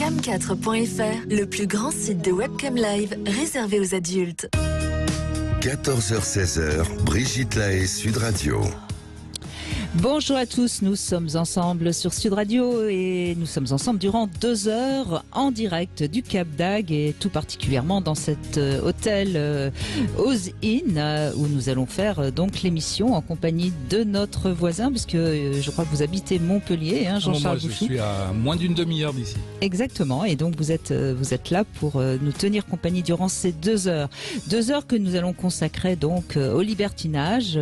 Cam4.fr, le plus grand site de webcam live réservé aux adultes. 14h-16h, Brigitte Lahaie, Sud Radio. Bonjour à tous, nous sommes ensemble sur Sud Radio et nous sommes ensemble durant 2 heures en direct du Cap d'Agde et tout particulièrement dans cet hôtel Oz Inn où nous allons faire donc l'émission en compagnie de notre voisin puisque je crois que vous habitez Montpellier, hein, Jean-Charles Bouchou. Moi je suis à moins d'une demi-heure d'ici. Exactement, et donc vous êtes là pour nous tenir compagnie durant ces 2 heures. 2 heures que nous allons consacrer donc au libertinage.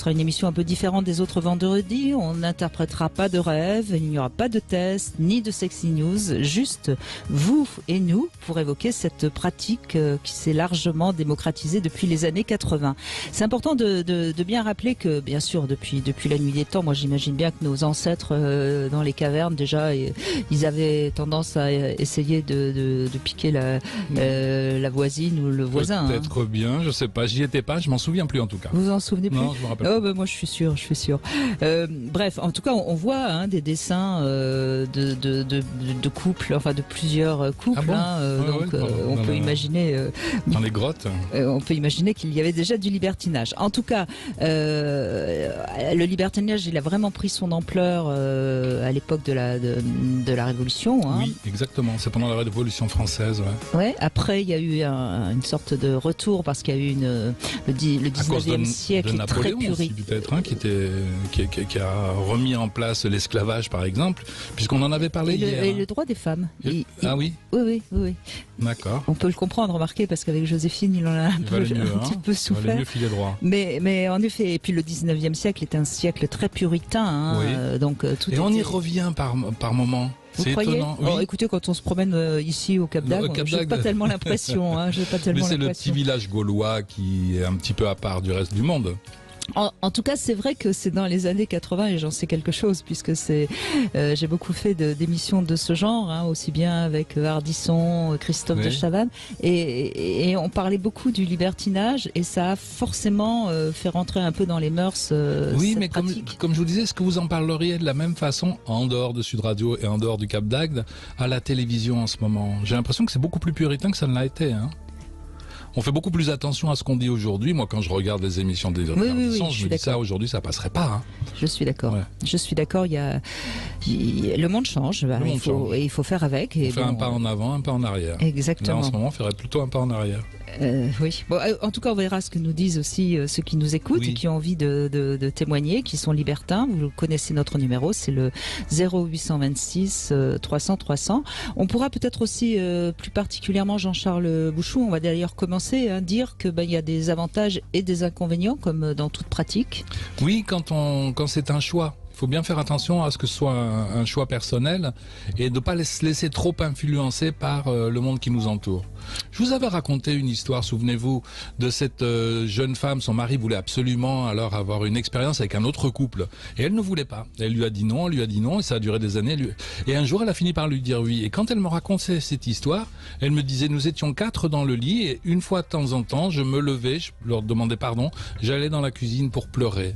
Ce sera une émission un peu différente des autres vendredis. On n'interprétera pas de rêve, il n'y aura pas de test, ni de sexy news, juste vous et nous pour évoquer cette pratique qui s'est largement démocratisée depuis les années 80. C'est important de bien rappeler que, bien sûr, depuis la nuit des temps, moi j'imagine bien que nos ancêtres dans les cavernes, déjà, ils avaient tendance à essayer de piquer la voisine ou le voisin. Peut-être bien, je sais pas, j'y étais pas, je m'en souviens plus en tout cas. Vous en souvenez plus? Non, je me rappelle pas. Moi je suis sûr. Bref, en tout cas on voit des dessins de couples, enfin de plusieurs couples. Ah bon? On peut imaginer dans les grottes. On peut imaginer qu'il y avait déjà du libertinage. En tout cas, le libertinage, il a vraiment pris son ampleur à l'époque de la Révolution. Hein. Oui, exactement. C'est pendant la Révolution française. Ouais. Après, il y a eu une sorte de retour parce qu'il y a eu le 19e siècle de très Napoléon aussi, peut-être, qui a remis en place l'esclavage, par exemple, puisqu'on en avait parlé hier. Et le droit des femmes. Ah oui. Oui. D'accord. On peut le comprendre, remarquez, parce qu'avec Joséphine, il en a un petit peu souffert. Il valait mieux filer droit. Mais en effet, et puis le 19e siècle est un siècle très puritain. Hein, oui. Donc tout. Et on y revient par moment. Vous croyez? Étonnant. Oui. Écoutez, quand on se promène ici au Cap d'Agde, j'ai pas tellement l'impression. Mais c'est le petit village gaulois qui est un petit peu à part du reste du monde. En tout cas, c'est vrai que c'est dans les années 80 et j'en sais quelque chose puisque j'ai beaucoup fait d'émissions de ce genre, hein, aussi bien avec Ardisson, Christophe de Chavannes, et on parlait beaucoup du libertinage et ça a forcément fait rentrer un peu dans les mœurs. Oui, cette mais comme je vous disais, est-ce que vous en parleriez de la même façon en dehors de Sud Radio et en dehors du Cap d'Agde à la télévision en ce moment? J'ai l'impression que c'est beaucoup plus puritain que ça ne l'a été. Hein. On fait beaucoup plus attention à ce qu'on dit aujourd'hui. Moi, quand je regarde les émissions des Ardisson, je me dis ça aujourd'hui, ça passerait pas. Hein. Je suis d'accord. Ouais. Je suis d'accord. Le monde change. Il faut faire avec. On fait un pas en avant, un pas en arrière. Exactement. Là, en ce moment, on ferait plutôt un pas en arrière. Oui. Bon, en tout cas, on verra ce que nous disent aussi ceux qui nous écoutent et qui ont envie de témoigner, qui sont libertins. Vous connaissez notre numéro, c'est le 0826 300 300. On pourra peut-être aussi, plus particulièrement Jean-Charles Bouchou, on va d'ailleurs commencer à dire que il y a des avantages et des inconvénients comme dans toute pratique. Oui, quand c'est un choix. Il faut bien faire attention à ce que ce soit un choix personnel et de ne pas se laisser trop influencer par le monde qui nous entoure. Je vous avais raconté une histoire, souvenez-vous, de cette jeune femme. Son mari voulait absolument alors avoir une expérience avec un autre couple. Et elle ne voulait pas. Elle lui a dit non, et ça a duré des années. Et un jour, elle a fini par lui dire oui. Et quand elle me racontait cette histoire, elle me disait, nous étions 4 dans le lit et une fois de temps en temps, je me levais, je leur demandais pardon, j'allais dans la cuisine pour pleurer.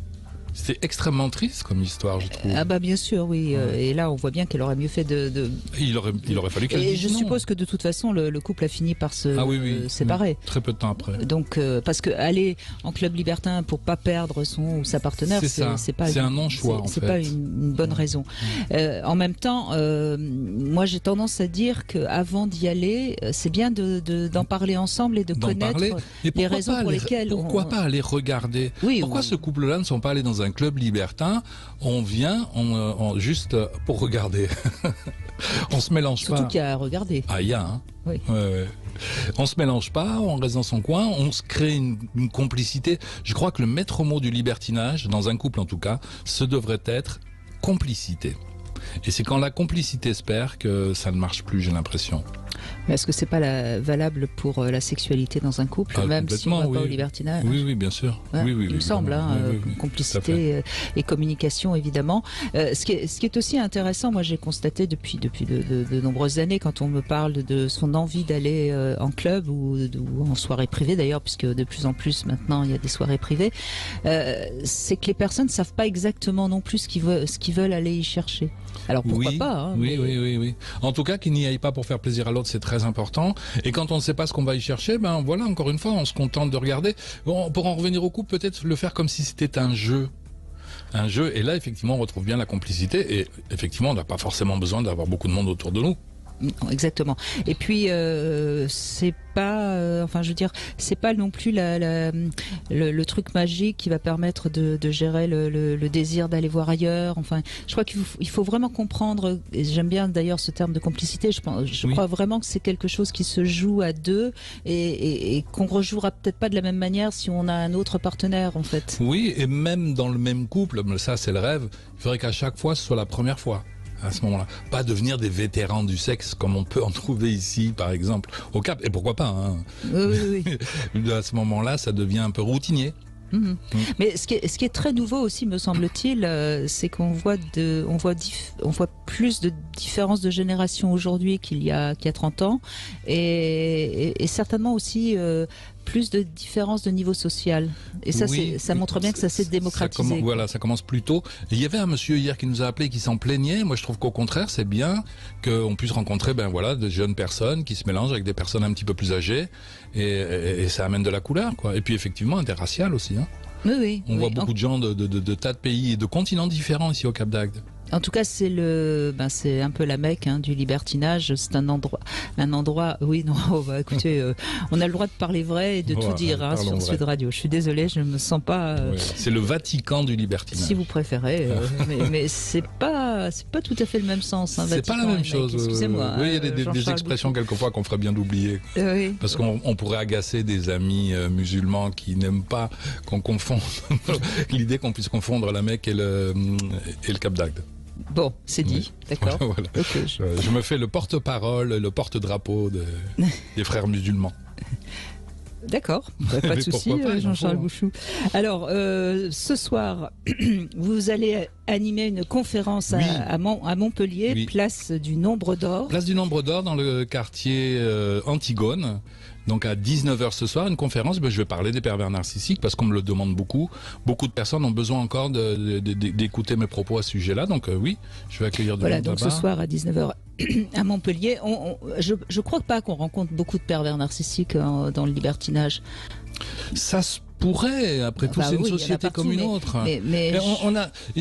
C'est extrêmement triste comme histoire, je trouve. Bien sûr, oui. Et là, on voit bien qu'elle aurait mieux fait Il aurait fallu qu'elle dise non. Et je suppose que de toute façon, le couple a fini par se séparer. Très peu de temps après. Donc, parce que aller en club libertin pour pas perdre son ou sa partenaire, c'est un non-choix. C'est pas une bonne raison. En même temps, moi, j'ai tendance à dire qu'avant d'y aller, c'est bien d'en parler ensemble et de connaître les raisons pour lesquelles. Pourquoi pas aller regarder? Pourquoi ce couple-là ne sont pas allés dans un club libertin? On vient juste pour regarder. On se mélange pas. Surtout qu'il y a à regarder. Ah, il y a, hein. Oui. On se mélange pas, on reste dans son coin, on se crée une complicité. Je crois que le maître mot du libertinage, dans un couple en tout cas, ce devrait être complicité. Et c'est quand la complicité se perd que ça ne marche plus, j'ai l'impression. Est-ce que c'est pas valable pour la sexualité dans un couple, même si on va pas au libertinage? Oui, bien sûr. Ouais, oui, il me semble, complicité et communication, évidemment. Ce qui est aussi intéressant, moi j'ai constaté depuis de nombreuses années, quand on me parle de son envie d'aller en club ou en soirée privée d'ailleurs, puisque de plus en plus maintenant il y a des soirées privées, c'est que les personnes ne savent pas exactement non plus ce qu'ils veulent aller y chercher. Alors pourquoi pas, oui. En tout cas, qu'ils n'y aillent pas pour faire plaisir à l'autre, c'est très important. Et quand on ne sait pas ce qu'on va y chercher, ben voilà, encore une fois, on se contente de regarder. Bon, pour en revenir au couple, peut-être le faire comme si c'était un jeu. Un jeu, et là, effectivement, on retrouve bien la complicité. Et effectivement, on n'a pas forcément besoin d'avoir beaucoup de monde autour de nous. Non, exactement. Et puis c'est pas, c'est pas non plus le truc magique qui va permettre de gérer le désir d'aller voir ailleurs. Enfin, je crois qu'il faut vraiment comprendre. Et j'aime bien d'ailleurs ce terme de complicité. Je crois vraiment que c'est quelque chose qui se joue à deux et qu'on rejouera peut-être pas de la même manière si on a un autre partenaire en fait. Oui, et même dans le même couple, ça c'est le rêve. Il faudrait qu'à chaque fois ce soit la première fois. À ce moment-là, pas devenir des vétérans du sexe comme on peut en trouver ici, par exemple, au Cap. Et pourquoi pas, hein. Oui. À ce moment-là, ça devient un peu routinier. Mais ce qui est très nouveau aussi, me semble-t-il, c'est qu'on voit plus de différences de génération aujourd'hui qu'il y a 30 ans, et certainement aussi plus de différences de niveau social. Et ça, ça montre bien que ça s'est démocratisé. Ça commence plus tôt. Et il y avait un monsieur hier qui nous a appelé, qui s'en plaignait. Moi, je trouve qu'au contraire, c'est bien qu'on puisse rencontrer, de jeunes personnes qui se mélangent avec des personnes un petit peu plus âgées, et ça amène de la couleur, quoi. Et puis effectivement, interracial aussi, hein. Oui. On voit beaucoup de gens de tas de pays et de continents différents ici au Cap d'Agde. En tout cas, c'est un peu la Mecque du libertinage. C'est un endroit. Oui, non. Écoutez, on a le droit de parler vrai et de tout dire sur Sud Radio. Je suis désolée, je me sens pas. C'est le Vatican du libertinage. Si vous préférez, mais c'est pas tout à fait le même sens. C'est pas la même chose. Excusez-moi. Oui, il y a des expressions quelquefois qu'on ferait bien d'oublier. Parce qu'on pourrait agacer des amis musulmans qui n'aiment pas qu'on confonde l'idée qu'on puisse confondre la Mecque et le Cap d'Agde. Bon, c'est dit, d'accord. Voilà. Okay, je me fais le porte-parole, le porte-drapeau des frères musulmans. D'accord, pas de souci, Jean-Charles Bouchou. Alors, ce soir, vous allez animer une conférence à Montpellier, place du Nombre d'Or. Place du Nombre d'Or dans le quartier Antigone. Donc à 19h ce soir, une conférence, je vais parler des pervers narcissiques parce qu'on me le demande beaucoup. Beaucoup de personnes ont besoin encore d'écouter mes propos à ce sujet-là. Donc oui, je vais accueillir du monde donc là-bas. Ce soir à 19h à Montpellier. Je crois pas qu'on rencontre beaucoup de pervers narcissiques dans le libertinage. Ça se pourrait, après tout, c'est une société comme une autre. Mais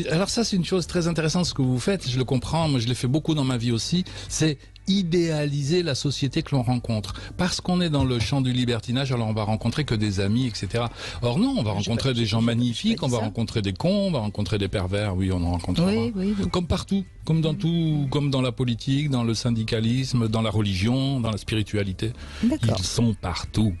alors ça, c'est une chose très intéressante ce que vous faites, je le comprends, moi je l'ai fait beaucoup dans ma vie aussi, c'est idéaliser la société que l'on rencontre. Parce qu'on est dans le champ du libertinage, alors on va rencontrer que des amis, etc. Or non, on va rencontrer des gens magnifiques, on va rencontrer des cons, on va rencontrer des pervers, oui, on en rencontrera. Oui. Comme partout, comme dans tout, comme dans la politique, dans le syndicalisme, dans la religion, dans la spiritualité. Ils sont partout.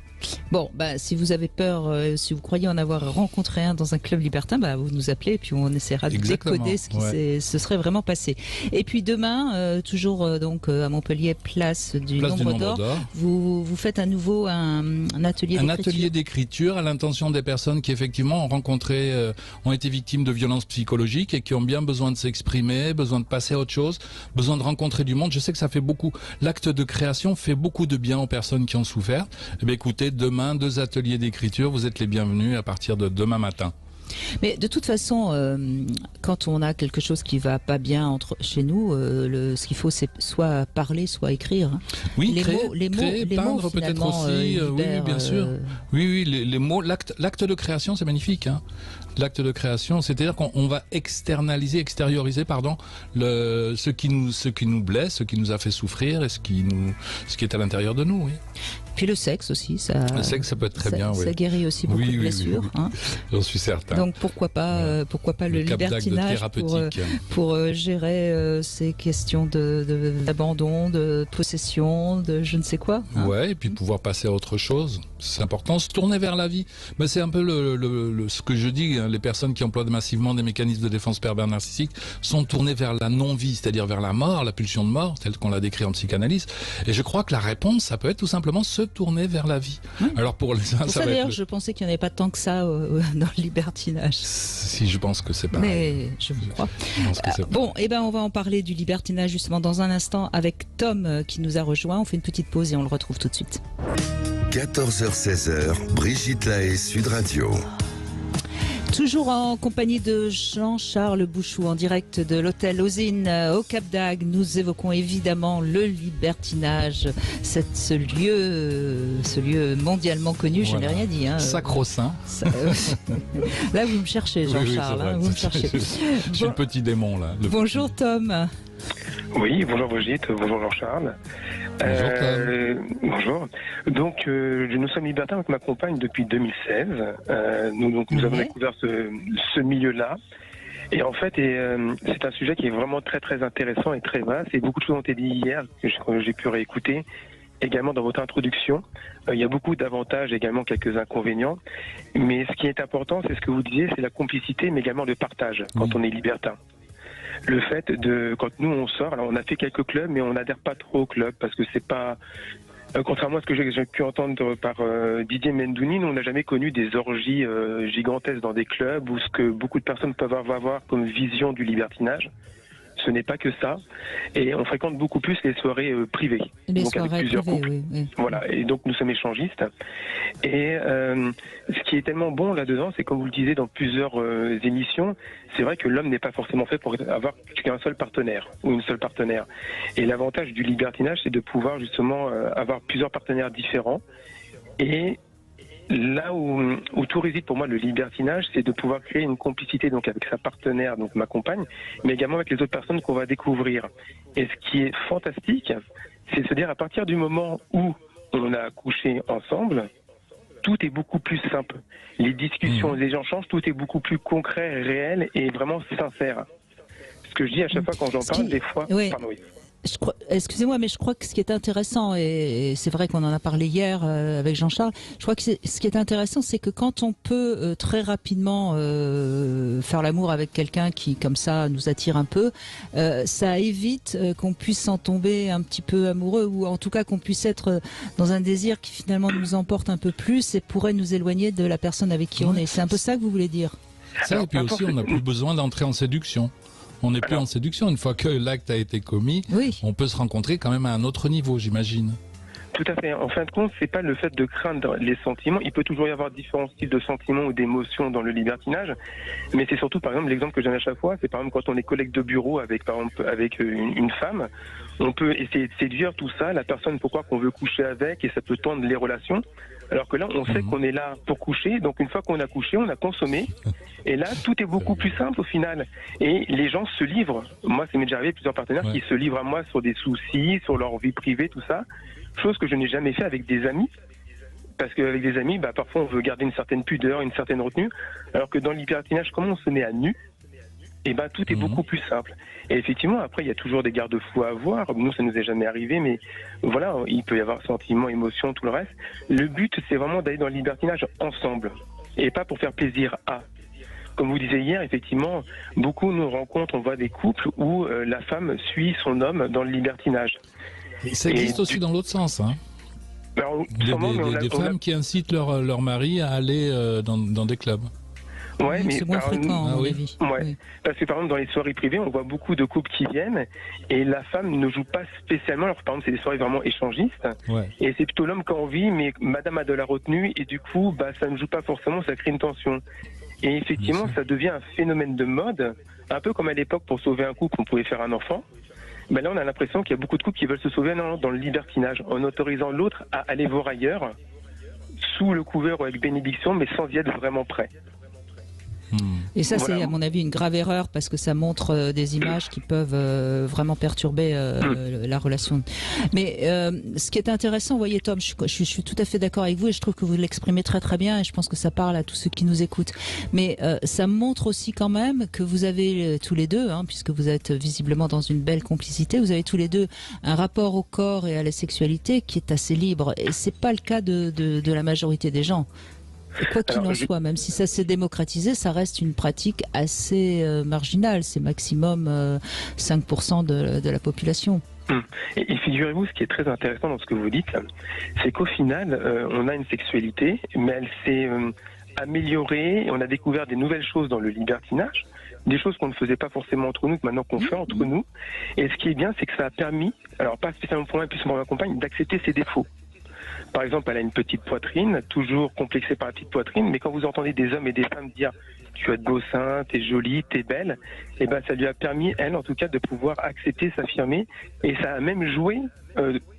Bon, si vous avez peur, si vous croyez en avoir rencontré un dans un club libertin, vous nous appelez et puis on essaiera de décoder ce qui se serait vraiment passé. Et puis demain, toujours donc à Montpellier, place du Nombre d'Or, vous faites à nouveau un atelier d'écriture. Un atelier d'écriture à l'intention des personnes qui effectivement ont été victimes de violences psychologiques et qui ont bien besoin de s'exprimer, besoin de passer à autre chose, besoin de rencontrer du monde. Je sais que ça fait beaucoup. L'acte de création fait beaucoup de bien aux personnes qui ont souffert. Eh bien, écoutez, demain, 2 ateliers d'écriture, vous êtes les bienvenus à partir de demain matin. Mais de toute façon, quand on a quelque chose qui va pas bien chez nous, ce qu'il faut, c'est soit parler, soit écrire. Oui, les mots, peindre peut-être aussi. Oui, bien sûr. Oui, les mots, l'acte de création, c'est magnifique. Hein. L'acte de création, c'est-à-dire qu'on va extérioriser, ce qui nous blesse, ce qui nous a fait souffrir et ce qui est à l'intérieur de nous. Oui. Puis le sexe aussi, ça. Le sexe, ça peut être très bien, oui. Ça guérit aussi beaucoup de blessures. Oui. Hein. J'en suis certain. Donc pourquoi pas le libertinage pour gérer ces questions d'abandon, de possession, de je ne sais quoi. Hein. Ouais, et puis pouvoir passer à autre chose. C'est important, se tourner vers la vie. Ben, c'est un peu ce que je dis, hein, les personnes qui emploient massivement des mécanismes de défense pervers narcissique sont tournées vers la non-vie, c'est-à-dire vers la mort, la pulsion de mort, telle qu'on l'a décrit en psychanalyse. Et je crois que la réponse, ça peut être tout simplement se tourner vers la vie. Alors pour les uns, pour ça d'ailleurs, je pensais qu'il n'y en avait pas tant que ça dans le libertinage. Si, je pense que c'est pareil. Mais je vous crois. Bon, on va en parler du libertinage justement dans un instant avec Tom qui nous a rejoint. On fait une petite pause et on le retrouve tout de suite. 14h-16h, Brigitte Lahaie, Sud Radio. Toujours en compagnie de Jean-Charles Bouchou en direct de l'hôtel Ozine au Cap d'Agde. Nous évoquons évidemment le libertinage, ce lieu mondialement connu, je n'ai rien dit. Hein. Sacro-saint. Là, vous me cherchez, Jean-Charles. Oui, vous me cherchez. Je suis le petit démon, là. Bonjour, Tom. Oui, bonjour Brigitte, bonjour Jean-Charles. Bonjour Tom. Bonjour. Donc, nous sommes libertins avec ma compagne depuis 2016. Nous avons découvert ce milieu-là. Et en fait, c'est un sujet qui est vraiment très très intéressant et très vaste. Et beaucoup de choses ont été dites hier que j'ai pu réécouter. Également dans votre introduction, il y a beaucoup d'avantages, également quelques inconvénients. Mais ce qui est important, c'est ce que vous disiez, c'est la complicité, mais également le partage quand on est libertin. Le fait quand nous on sort, alors on a fait quelques clubs, mais on n'adhère pas trop au club parce que c'est pas, contrairement à ce que j'ai pu entendre par Didier Mendouni, nous on n'a jamais connu des orgies gigantesques dans des clubs ou ce que beaucoup de personnes peuvent avoir comme vision du libertinage. Ce n'est pas que ça, et on fréquente beaucoup plus les soirées privées, donc avec plusieurs couples. Oui. Voilà, et donc nous sommes échangistes. Et ce qui est tellement bon là-dedans, c'est comme vous le disiez dans plusieurs émissions, c'est vrai que l'homme n'est pas forcément fait pour avoir qu'un seul partenaire ou une seule partenaire. Et l'avantage du libertinage, c'est de pouvoir justement avoir plusieurs partenaires différents. Et là où tout réside pour moi le libertinage, c'est de pouvoir créer une complicité donc avec sa partenaire, donc ma compagne, mais également avec les autres personnes qu'on va découvrir. Et ce qui est fantastique, c'est de se dire à partir du moment où on a couché ensemble, tout est beaucoup plus simple. Les discussions, les échanges, tout est beaucoup plus concret, réel et vraiment sincère. Ce que je dis à chaque fois quand j'en parle, des fois... Oui. Pardon, oui. Excusez-moi, mais je crois que ce qui est intéressant, et c'est vrai qu'on en a parlé hier avec Jean-Charles, je crois que ce qui est intéressant, c'est que quand on peut très rapidement faire l'amour avec quelqu'un qui, comme ça, nous attire un peu, ça évite qu'on puisse en tomber un petit peu amoureux, ou en tout cas qu'on puisse être dans un désir qui finalement nous emporte un peu plus et pourrait nous éloigner de la personne avec qui on est. C'est un peu ça que vous voulez dire? Ça, et puis aussi, on n'a plus besoin d'entrer en séduction. On n'est plus en séduction. Une fois que l'acte a été commis, on peut se rencontrer quand même à un autre niveau, j'imagine. Tout à fait. En fin de compte, c'est pas le fait de craindre les sentiments. Il peut toujours y avoir différents styles de sentiments ou d'émotions dans le libertinage, mais c'est surtout, par exemple, l'exemple que je donne à chaque fois, c'est par exemple quand on est collègue de bureau avec une femme, on peut essayer de séduire tout ça, la personne pourquoi qu'on veut coucher avec, et ça peut tendre les relations. Alors que là, on sait qu'on est là pour coucher, donc une fois qu'on a couché, on a consommé, et là, tout est beaucoup plus simple au final. Et les gens se livrent. Moi, ça m'est déjà arrivé plusieurs partenaires qui se livrent à moi sur des soucis, sur leur vie privée, tout ça. Chose que je n'ai jamais fait avec des amis. Parce qu'avec des amis, parfois on veut garder une certaine pudeur, une certaine retenue. Alors que dans le libertinage, comme on se met à nu, tout est beaucoup plus simple. Et effectivement, après, il y a toujours des garde-fous à avoir. Nous, ça nous est jamais arrivé, mais voilà, il peut y avoir sentiments, émotions, tout le reste. Le but, c'est vraiment d'aller dans le libertinage ensemble. Et pas pour faire plaisir à. Comme vous disiez hier, effectivement, beaucoup nous rencontrent, on voit des couples où la femme suit son homme dans le libertinage. Et ça existe aussi dans l'autre sens, hein. Alors, des femmes qui incitent leur mari à aller dans des clubs. Ouais, mais c'est moins fréquent, à mon avis. Oui. Parce que par exemple dans les soirées privées, on voit beaucoup de couples qui viennent et la femme ne joue pas spécialement. Alors par exemple, c'est des soirées vraiment échangistes et c'est plutôt l'homme qui a envie, mais madame a de la retenue et du coup, ça ne joue pas forcément, ça crée une tension. Et effectivement, ça devient un phénomène de mode, un peu comme à l'époque pour sauver un couple, on pouvait faire un enfant. Mais là, on a l'impression qu'il y a beaucoup de couples qui veulent se sauver dans le libertinage, en autorisant l'autre à aller voir ailleurs, sous le couvert ou avec bénédiction, mais sans y être vraiment prêt. Et ça, Voilà. c'est à mon avis une grave erreur parce que ça montre des images qui peuvent vraiment perturber la relation. Mais ce qui est intéressant, vous voyez Tom, je suis tout à fait d'accord avec vous et je trouve que vous l'exprimez très très bien et je pense que ça parle à tous ceux qui nous écoutent. Mais ça montre aussi quand même que vous avez tous les deux, puisque vous êtes visiblement dans une belle complicité, vous avez tous les deux un rapport au corps et à la sexualité qui est assez libre. Et c'est pas le cas de la majorité des gens. Et quoi qu'il en soit, même si ça s'est démocratisé, ça reste une pratique assez marginale. C'est maximum 5% de la population. Et figurez-vous, ce qui est très intéressant dans ce que vous dites, c'est qu'au final, on a une sexualité, mais elle s'est améliorée, on a découvert des nouvelles choses dans le libertinage, des choses qu'on ne faisait pas forcément entre nous, que maintenant qu'on fait entre nous. Et ce qui est bien, c'est que ça a permis, alors pas spécialement pour moi, plus pour ma compagne, d'accepter ses défauts. Par exemple, elle a une petite poitrine, toujours complexée par la petite poitrine, mais quand vous entendez des hommes et des femmes dire « tu as de beaux seins, t'es jolie, t'es belle », et ben ça lui a permis, elle en tout cas, de pouvoir accepter, s'affirmer, et ça a même joué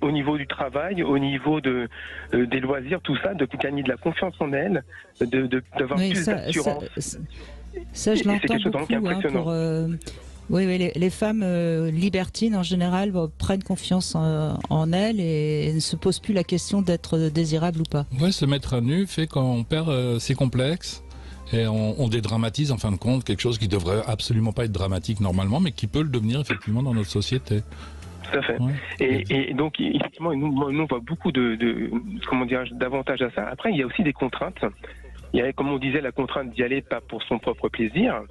au niveau du travail, au niveau des loisirs, tout ça, de gagner de la confiance en elle, d'avoir plus d'assurance. Ça, je l'entends beaucoup. Oui, les femmes libertines en général prennent confiance en elles et ne se posent plus la question d'être désirable ou pas. Ouais, se mettre à nu fait qu'on perd ses complexes et on dédramatise en fin de compte quelque chose qui devrait absolument pas être dramatique normalement, mais qui peut le devenir effectivement dans notre société. Tout à fait. Ouais. Et donc effectivement, nous on voit beaucoup d'avantages à ça. Après, il y a aussi des contraintes. Il y a, comme on disait, la contrainte d'y aller pas pour son propre plaisir.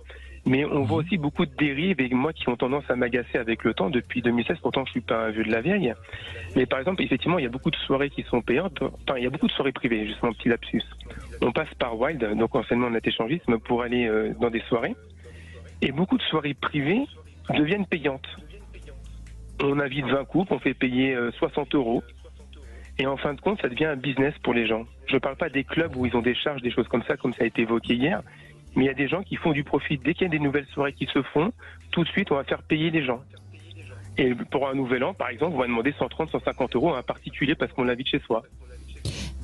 Mais on voit aussi beaucoup de dérives, et moi qui ont tendance à m'agacer avec le temps depuis 2016, pourtant je suis pas un vieux de la vieille. Mais par exemple, effectivement, il y a beaucoup de soirées qui sont payantes, enfin il y a beaucoup de soirées privées, justement, petit lapsus. On passe par Wild, donc enseignement net échangisme, pour aller dans des soirées. Et beaucoup de soirées privées deviennent payantes. On invite 20 couples, on fait payer 60 €. Et en fin de compte, ça devient un business pour les gens. Je ne parle pas des clubs où ils ont des charges, des choses comme ça a été évoqué hier. Mais il y a des gens qui font du profit. Dès qu'il y a des nouvelles soirées qui se font, tout de suite, on va faire payer les gens. Et pour un nouvel an, par exemple, on va demander 130, 150 € à un particulier parce qu'on l'invite chez soi.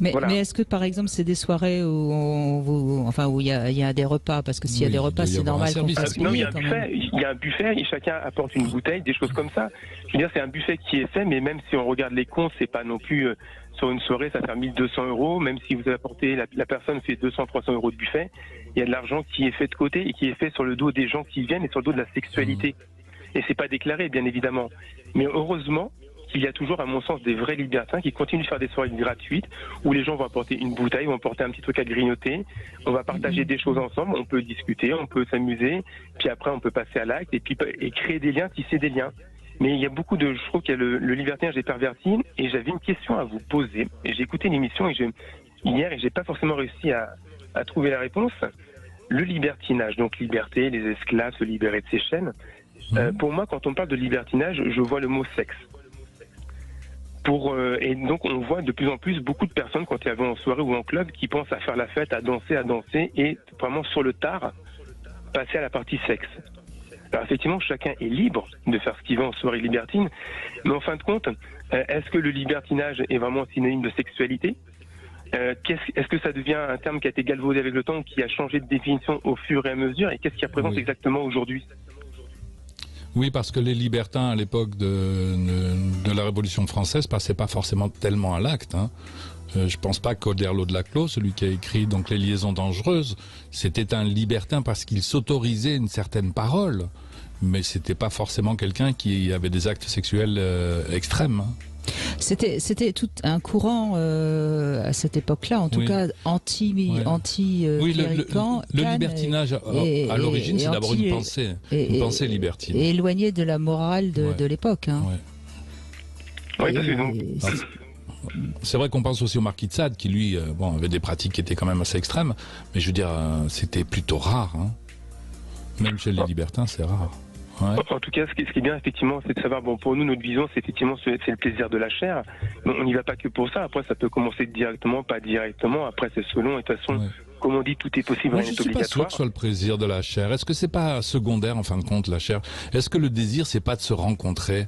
Mais, voilà. Mais est-ce que, par exemple, c'est des soirées où il y a des repas? Parce que s'il y a des repas, c'est normal qu'on fasse payer. Non, il y a un buffet et chacun apporte une bouteille, des choses comme ça. Je veux dire, c'est un buffet qui est fait, mais même si on regarde les comptes, c'est pas non plus... sur une soirée, ça fait 1200 €. Même si vous avez apporté, la personne fait 200, 300 € de buffet, il y a de l'argent qui est fait de côté et qui est fait sur le dos des gens qui viennent et sur le dos de la sexualité. Et c'est pas déclaré, bien évidemment. Mais heureusement qu'il y a toujours, à mon sens, des vrais libertins qui continuent de faire des soirées gratuites où les gens vont apporter une bouteille, vont apporter un petit truc à grignoter. On va partager des choses ensemble, on peut discuter, on peut s'amuser. Puis après, on peut passer à l'acte et créer des liens, tisser des liens. Mais il y a beaucoup de... Je trouve qu'il y a le libertinage est perverti et j'avais une question à vous poser. Et j'ai écouté l'émission hier et j'ai pas forcément réussi à trouver la réponse. Le libertinage, donc liberté, les esclaves, se libérer de ses chaînes. Pour moi, quand on parle de libertinage, je vois le mot sexe. Et donc on voit de plus en plus beaucoup de personnes quand ils vont en soirée ou en club qui pensent à faire la fête, à danser et vraiment sur le tard passer à la partie sexe. Alors effectivement, chacun est libre de faire ce qu'il veut en soirée libertine, mais en fin de compte, est-ce que le libertinage est vraiment synonyme de sexualité ? Est-ce que ça devient un terme qui a été galvaudé avec le temps, qui a changé de définition au fur et à mesure, et qu'est-ce qu'il représente exactement aujourd'hui ? Oui, parce que les libertins à l'époque de la Révolution française passaient pas forcément tellement à l'acte. Je pense pas qu'Oderlo de Laclos, celui qui a écrit donc Les liaisons dangereuses, c'était un libertin parce qu'il s'autorisait une certaine parole, mais c'était pas forcément quelqu'un qui avait des actes sexuels extrêmes. C'était tout un courant à cette époque-là, en tout cas anti-clérican. Le libertinage à l'origine, c'est d'abord une pensée libertine. Et éloigné de la morale de l'époque. C'est vrai qu'on pense aussi au marquis de Sade, qui lui avait des pratiques qui étaient quand même assez extrêmes, mais je veux dire, c'était plutôt rare. Même chez les libertins, c'est rare. Ouais. En tout cas, ce qui est bien, effectivement, c'est de savoir, pour nous, notre vision, c'est effectivement c'est le plaisir de la chair. On n'y va pas que pour ça. Après, ça peut commencer directement, pas directement. Après, c'est selon. Et de toute façon, comme on dit, tout est possible. Moi, je suis pas sûr que ce soit le plaisir de la chair. Est-ce que c'est pas secondaire, en fin de compte, la chair ? Est-ce que le désir, c'est pas de se rencontrer ?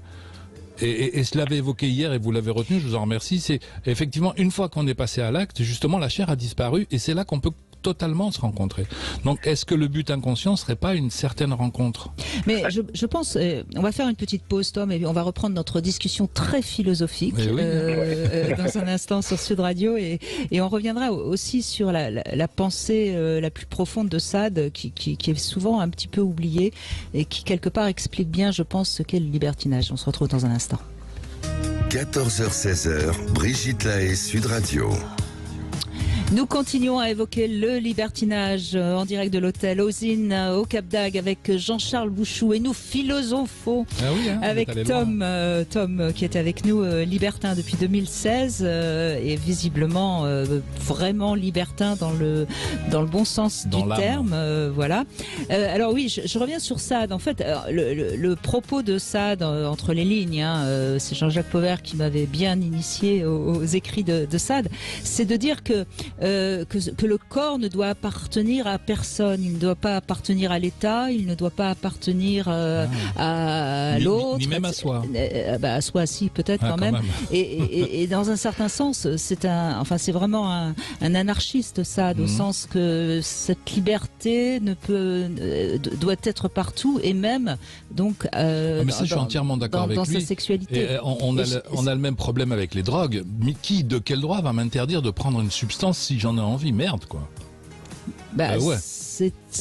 Et je l'avais évoqué hier et vous l'avez retenu, je vous en remercie. C'est effectivement, une fois qu'on est passé à l'acte, justement, la chair a disparu et c'est là qu'on peut totalement se rencontrer. Donc, est-ce que le but inconscient serait pas une certaine rencontre? Mais je pense, on va faire une petite pause, Tom, et on va reprendre notre discussion très philosophique dans un instant sur Sud Radio, et on reviendra aussi sur la pensée la plus profonde de Sade, qui est souvent un petit peu oubliée et qui quelque part explique bien, je pense, ce qu'est le libertinage. On se retrouve dans un instant. 14h-16h, Brigitte Lahaie, Sud Radio. Nous continuons à évoquer le libertinage en direct de l'hôtel Ozine au Cap d'Agde avec Jean-Charles Bouchou, et nous philosophons avec Tom, qui est avec nous, libertin depuis 2016 et visiblement vraiment libertin dans le bon sens du terme. Voilà. Alors oui, je reviens sur Sade. En fait, le propos de Sade entre les lignes, c'est Jean-Jacques Pauvert qui m'avait bien initié aux écrits de Sade, c'est de dire que le corps ne doit appartenir à personne, il ne doit pas appartenir à l'État, il ne doit pas appartenir à l'autre, ni même à soi. À soi, si, peut-être quand même. Et dans un certain sens, c'est vraiment un anarchiste, Sade, au sens que cette liberté doit être partout, et même donc mais ça, je suis entièrement d'accord avec lui. Sa sexualité. Et on a le même problème avec les drogues. Mais de quel droit va m'interdire de prendre une substance si j'en ai envie? Merde, quoi. Ouais.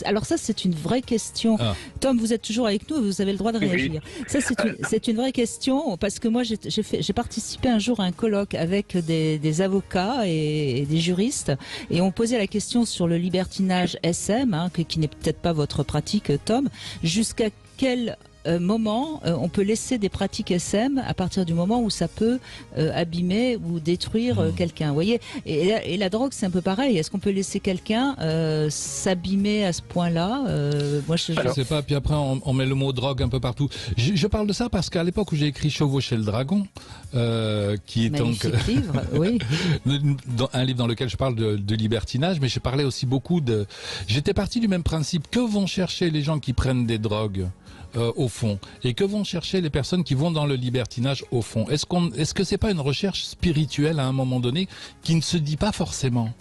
Alors ça, c'est une vraie question. Tom, vous êtes toujours avec nous et vous avez le droit de réagir. Ça, c'est une vraie question, parce que moi, j'ai participé un jour à un colloque avec des avocats et des juristes, et on posait la question sur le libertinage SM, qui n'est peut-être pas votre pratique, Tom. Jusqu'à quel moment on peut laisser des pratiques SM à partir du moment où ça peut abîmer ou détruire quelqu'un, vous voyez, et la drogue, c'est un peu pareil. Est-ce qu'on peut laisser quelqu'un s'abîmer à ce point-là? Moi, je sais pas. Puis après, on met le mot drogue un peu partout. Je parle de ça parce qu'à l'époque où j'ai écrit Chevaucher le dragon, qui est magnifique donc livre, oui. un livre dans lequel je parle de libertinage, mais j'ai parlé aussi beaucoup j'étais parti du même principe. Que vont chercher les gens qui prennent des drogues au fond, et que vont chercher les personnes qui vont dans le libertinage au fond? Est-ce que c'est pas une recherche spirituelle à un moment donné qui ne se dit pas forcément?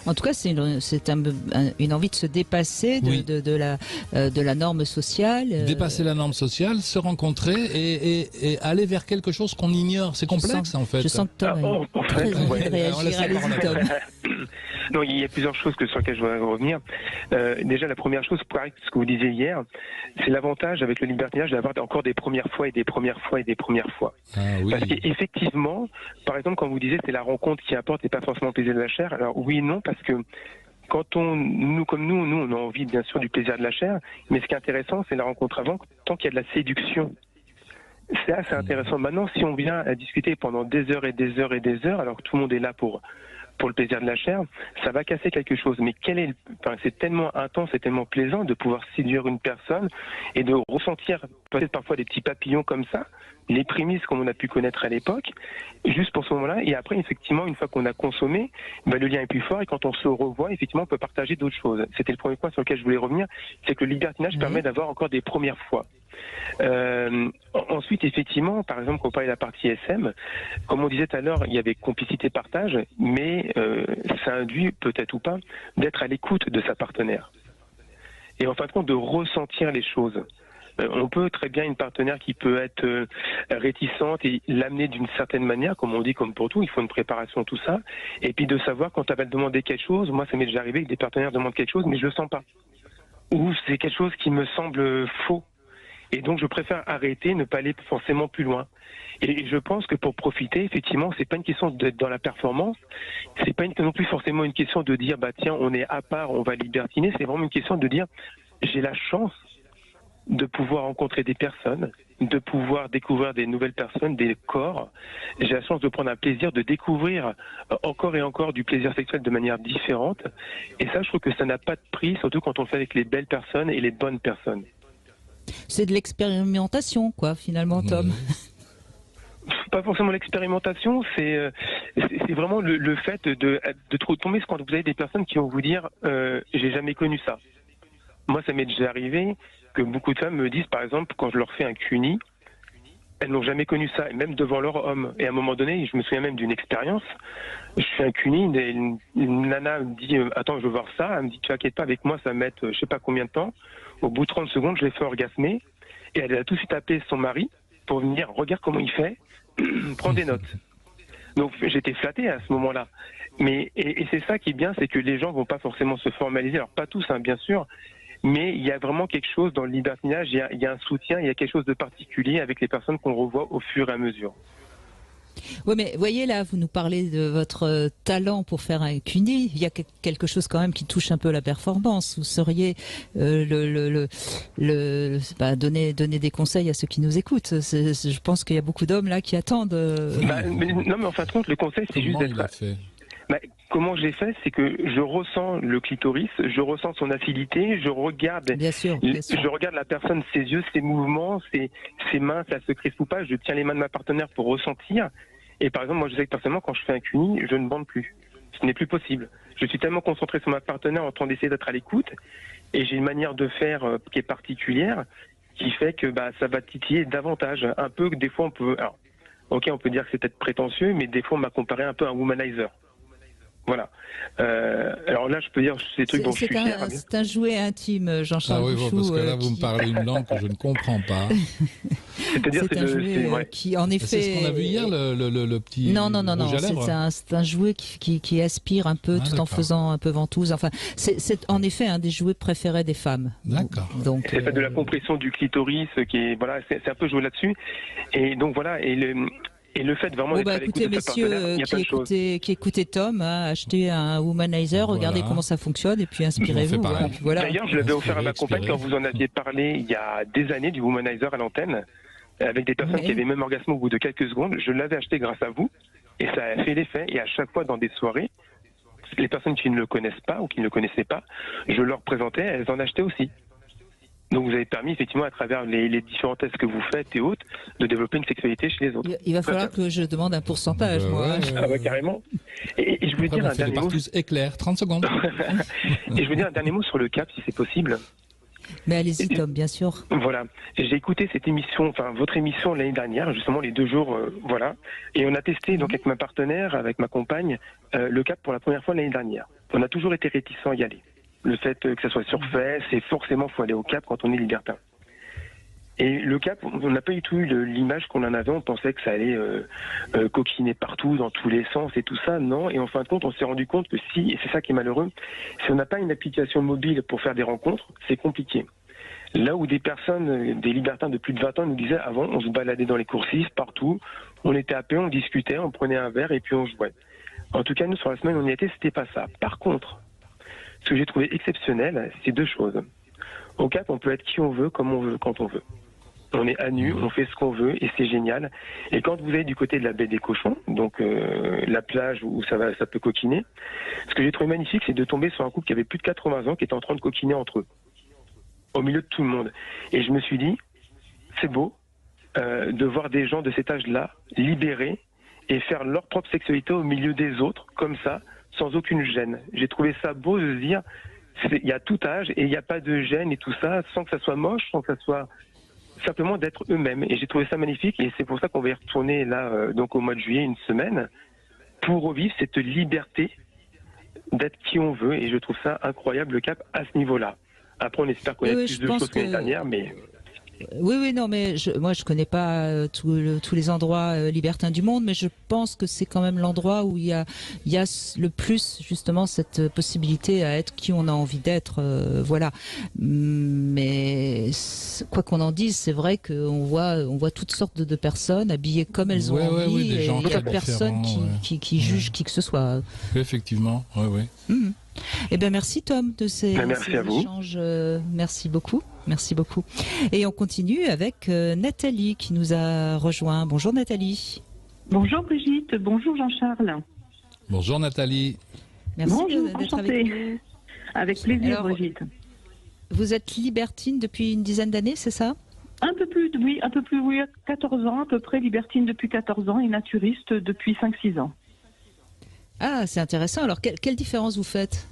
En tout cas, c'est une envie de se dépasser de la norme sociale. Dépasser la norme sociale, se rencontrer et aller vers quelque chose qu'on ignore. C'est complexe, en fait. Je sens que Tom a très envie de réagir. Allez-y, Tom. Non, il y a plusieurs choses sur lesquelles je voudrais revenir. Déjà, la première chose, pour ce que vous disiez hier, c'est l'avantage avec le libertinage d'avoir encore des premières fois et des premières fois et des premières fois. Parce qu'effectivement, par exemple, quand vous disiez c'est la rencontre qui apporte et pas forcément le plaisir de la chair, alors oui et non, parce que quand nous, on a envie bien sûr du plaisir de la chair, mais ce qui est intéressant, c'est la rencontre avant, tant qu'il y a de la séduction. C'est assez intéressant. Maintenant, si on vient à discuter pendant des heures et des heures et des heures, alors que tout le monde est là pour le plaisir de la chair, ça va casser quelque chose. Mais c'est tellement intense et tellement plaisant de pouvoir séduire une personne et de ressentir peut-être parfois des petits papillons comme ça, les prémices comme on a pu connaître à l'époque, juste pour ce moment-là. Et après, effectivement, une fois qu'on a consommé, le lien est plus fort, et quand on se revoit, effectivement, on peut partager d'autres choses. C'était le premier point sur lequel je voulais revenir, c'est que le libertinage permet d'avoir encore des premières fois. Ensuite, effectivement, par exemple, quand on parlait de la partie SM, comme on disait tout à l'heure, il y avait complicité-partage, mais ça induit, peut-être ou pas, d'être à l'écoute de sa partenaire. Et en fin de compte, de ressentir les choses. On peut très bien une partenaire qui peut être réticente et l'amener d'une certaine manière, comme on dit, comme pour tout, il faut une préparation, tout ça. Et puis de savoir quand elle va demander quelque chose, moi ça m'est déjà arrivé que des partenaires demandent quelque chose, mais je le sens pas. Ou c'est quelque chose qui me semble faux. Et donc je préfère arrêter, ne pas aller forcément plus loin. Et je pense que pour profiter, effectivement, c'est pas une question d'être dans la performance, c'est pas non plus forcément une question de dire tiens, on est à part, on va libertiner, c'est vraiment une question de dire j'ai la chance de pouvoir rencontrer des personnes, de pouvoir découvrir des nouvelles personnes, des corps. J'ai la chance de prendre un plaisir, de découvrir encore et encore du plaisir sexuel de manière différente. Et ça, je trouve que ça n'a pas de prix, surtout quand on le fait avec les belles personnes et les bonnes personnes. C'est de l'expérimentation, quoi, finalement, Tom. Pas forcément l'expérimentation, c'est vraiment le fait de tomber quand vous avez des personnes qui vont vous dire j'ai jamais connu ça. Moi, ça m'est déjà arrivé que beaucoup de femmes me disent, par exemple, quand je leur fais un cuni, elles n'ont jamais connu ça, et même devant leur homme. Et à un moment donné, je me souviens même d'une expérience. Je fais un CUNY, une nana me dit attends, je veux voir ça. Elle me dit tu t'inquiètes pas, avec moi, ça va mettre je sais pas combien de temps. Au bout de 30 secondes, je l'ai fait orgasmer. Et elle a tout de suite appelé son mari pour venir, regarde comment il fait, prends des notes. Donc j'étais flatté à ce moment-là. Mais et c'est ça qui est bien, c'est que les gens vont pas forcément se formaliser. Alors pas tous, hein, bien sûr, mais il y a vraiment quelque chose dans le libertinage. Il y a un soutien, il y a quelque chose de particulier avec les personnes qu'on revoit au fur et à mesure. Oui, mais voyez là, vous nous parlez de votre talent pour faire un CUNY. Il y a quelque chose quand même qui touche un peu la performance. Vous sauriez donner des conseils à ceux qui nous écoutent. Je pense qu'il y a beaucoup d'hommes là qui attendent. Non, mais en fin de compte, le conseil, c'est juste d'être. Comment je l'ai fait, c'est que je ressens le clitoris, je ressens son affinité, je regarde, bien sûr. Je regarde la personne, ses yeux, ses mouvements, ses mains, ça se crispe ou pas. Je tiens les mains de ma partenaire pour ressentir. Et par exemple, moi, je sais que personnellement, quand je fais un CUNY, je ne bande plus. Ce n'est plus possible. Je suis tellement concentré sur ma partenaire en train d'essayer d'être à l'écoute, et j'ai une manière de faire qui est particulière, qui fait que ça va titiller davantage. Un peu que des fois, on peut dire que c'est peut-être prétentieux, mais des fois, on m'a comparé un peu à un womanizer. Voilà. Alors là, je peux dire ces trucs dont je suis fier. C'est un jouet intime, Jean-Charles Bouchou. Parce que là, vous me parlez une langue que je ne comprends pas. C'est-à-dire, c'est un jouet qui, en effet... C'est ce qu'on a vu hier, le petit... Non. C'est un jouet qui aspire un peu tout en faisant un peu ventouse. Enfin, c'est en effet un des jouets préférés des femmes. D'accord. Donc, c'est fait de la compression du clitoris, qui est c'est un peu joué là-dessus. Et donc voilà. Et le fait vraiment d'être à l'écoute écoutez, de sa messieurs, qui écoutez Tom, achetez un womanizer, regardez comment ça fonctionne et puis inspirez-vous. Voilà. D'ailleurs, je l'avais offert à ma compagne quand vous en aviez parlé il y a des années du womanizer à l'antenne, avec des personnes qui avaient même orgasme au bout de quelques secondes. Je l'avais acheté grâce à vous et ça a fait l'effet. Et à chaque fois dans des soirées, les personnes qui ne le connaissent pas ou qui ne le connaissaient pas, je leur présentais, elles en achetaient aussi. Donc vous avez permis effectivement à travers les différents tests que vous faites et autres de développer une sexualité chez les autres. Il va falloir que je demande un pourcentage, moi. Carrément. Et je voulais dire un dernier mot. Éclair, 30 secondes. Et je voulais dire un dernier mot sur le cap, si c'est possible. Mais allez-y, Tom, bien sûr. Voilà. J'ai écouté cette émission, votre émission l'année dernière, justement les 2 jours, voilà. Et on a testé donc avec ma partenaire, avec ma compagne, le cap pour la première fois l'année dernière. On a toujours été réticents à y aller. Le fait que ça soit surfait, c'est forcément faut aller au cap quand on est libertin. Et le cap, on n'a pas du tout eu l'image qu'on en avait. On pensait que ça allait coquiner partout, dans tous les sens et tout ça. Non. Et en fin de compte, on s'est rendu compte que et c'est ça qui est malheureux, si on n'a pas une application mobile pour faire des rencontres, c'est compliqué. Là où des personnes, des libertins de plus de 20 ans nous disaient avant, on se baladait dans les coursives, partout, on était à paix, on discutait, on prenait un verre et puis on jouait. En tout cas, nous, sur la semaine, on y était, c'était pas ça. Par contre, ce que j'ai trouvé exceptionnel, c'est 2 choses. Au cap, on peut être qui on veut, comme on veut, quand on veut. On est à nu, on fait ce qu'on veut et c'est génial. Et quand vous allez du côté de la baie des Cochons, donc la plage où ça peut coquiner, ce que j'ai trouvé magnifique, c'est de tomber sur un couple qui avait plus de 80 ans qui était en train de coquiner entre eux, au milieu de tout le monde. Et je me suis dit, c'est beau de voir des gens de cet âge-là libérés et faire leur propre sexualité au milieu des autres, comme ça, sans aucune gêne. J'ai trouvé ça beau de se dire, il y a tout âge et il n'y a pas de gêne et tout ça, sans que ça soit moche, sans que ça soit simplement d'être eux-mêmes. Et j'ai trouvé ça magnifique et c'est pour ça qu'on va y retourner là, donc au mois de juillet, une semaine, pour revivre cette liberté d'être qui on veut. Et je trouve ça incroyable, le cap, à ce niveau-là. Après, on espère connaître plus de choses que l'année dernière, mais... Oui, non, mais moi je connais pas tous les endroits libertins du monde, mais je pense que c'est quand même l'endroit où il y a le plus justement cette possibilité à être qui on a envie d'être, voilà. Mais quoi qu'on en dise, c'est vrai qu'on voit toutes sortes de personnes habillées comme elles ont envie, et il n'y a personne qui juge qui que ce soit. Effectivement, oui. Eh bien, merci Tom de ces échanges. Merci beaucoup. Et on continue avec Nathalie qui nous a rejoint. Bonjour Nathalie. Bonjour Brigitte, bonjour Jean-Charles. Bonjour Nathalie. Merci d'être enchantée. Avec nous. Avec plaisir. Alors, Brigitte. Vous êtes libertine depuis une dizaine d'années, c'est ça ? Un peu plus, 14 ans à peu près, libertine depuis 14 ans et naturiste depuis 5-6 ans. Ah, c'est intéressant. Alors, quelle différence vous faites ?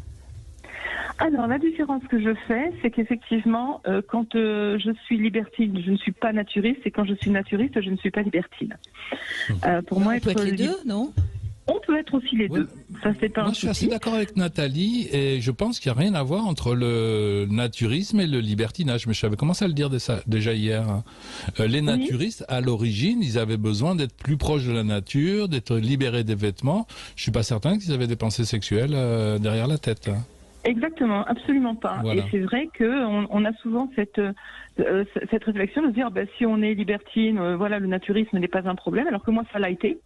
Alors, la différence que je fais, c'est qu'effectivement, quand je suis libertine, je ne suis pas naturiste, et quand je suis naturiste, je ne suis pas libertine. Pour moi, On peut être les deux, non? On peut être aussi les deux. Ça, c'est pas un Moi, je suis assez souci. d'accord avec Nathalie et je pense qu'il n'y a rien à voir entre le naturisme et le libertinage. Mais je savais commencé à le dire déjà hier. Les naturistes, à l'origine, ils avaient besoin d'être plus proches de la nature, d'être libérés des vêtements. Je suis pas certain qu'ils avaient des pensées sexuelles derrière la tête. Exactement, absolument pas. Voilà. Et c'est vrai qu'on a souvent cette réflexion de se dire, si on est libertine, voilà, le naturisme n'est pas un problème, alors que moi, ça l'a été.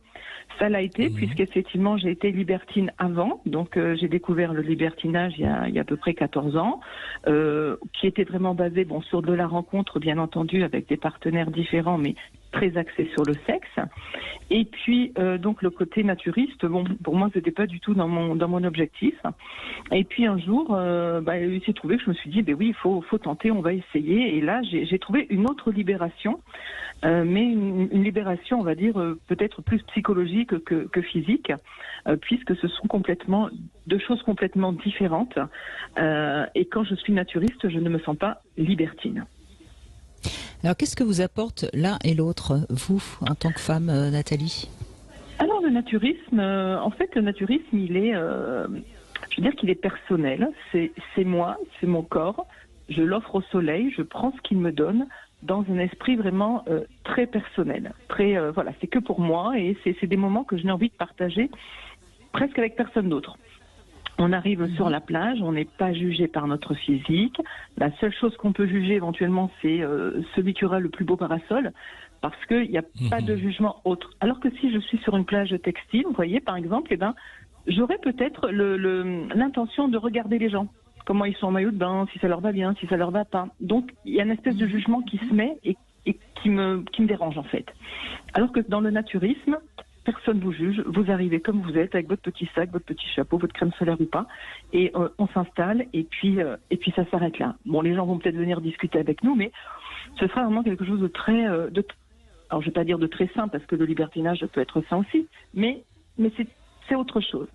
Ça l'a été, puisqu'effectivement, j'ai été libertine avant. Donc, j'ai découvert le libertinage il y a à peu près 14 ans, qui était vraiment basé sur de la rencontre, bien entendu, avec des partenaires différents, mais très axé sur le sexe. Et puis, donc, le côté naturiste, pour moi, c'était pas du tout dans mon objectif. Et puis, un jour, il s'est trouvé que je me suis dit, oui, il faut tenter, on va essayer. Et là, j'ai trouvé une autre libération, mais une libération, on va dire, peut-être plus psychologique que physique, puisque ce sont deux choses complètement différentes. Et quand je suis naturiste, je ne me sens pas libertine. Alors, qu'est-ce que vous apporte l'un et l'autre, vous, en tant que femme, Nathalie? Alors, le naturisme, le naturisme, il est, je veux dire qu'il est personnel. C'est moi, c'est mon corps. Je l'offre au soleil, je prends ce qu'il me donne dans un esprit vraiment très personnel. C'est que pour moi et c'est des moments que je n'ai envie de partager presque avec personne d'autre. On arrive sur la plage, on n'est pas jugé par notre physique. La seule chose qu'on peut juger éventuellement, c'est celui qui aura le plus beau parasol, parce qu'il n'y a pas de jugement autre. Alors que si je suis sur une plage textile, vous voyez, par exemple, j'aurais peut-être l'intention de regarder les gens, comment ils sont en maillot de bain, si ça leur va bien, si ça leur va pas. Donc, il y a une espèce de jugement qui se met et qui me dérange, en fait. Alors que dans le naturisme, personne vous juge, vous arrivez comme vous êtes, avec votre petit sac, votre petit chapeau, votre crème solaire ou pas, et on s'installe, et puis ça s'arrête là. Bon, les gens vont peut-être venir discuter avec nous, mais ce sera vraiment quelque chose de très... alors, je vais pas dire de très sain, parce que le libertinage peut être sain aussi, mais c'est autre chose.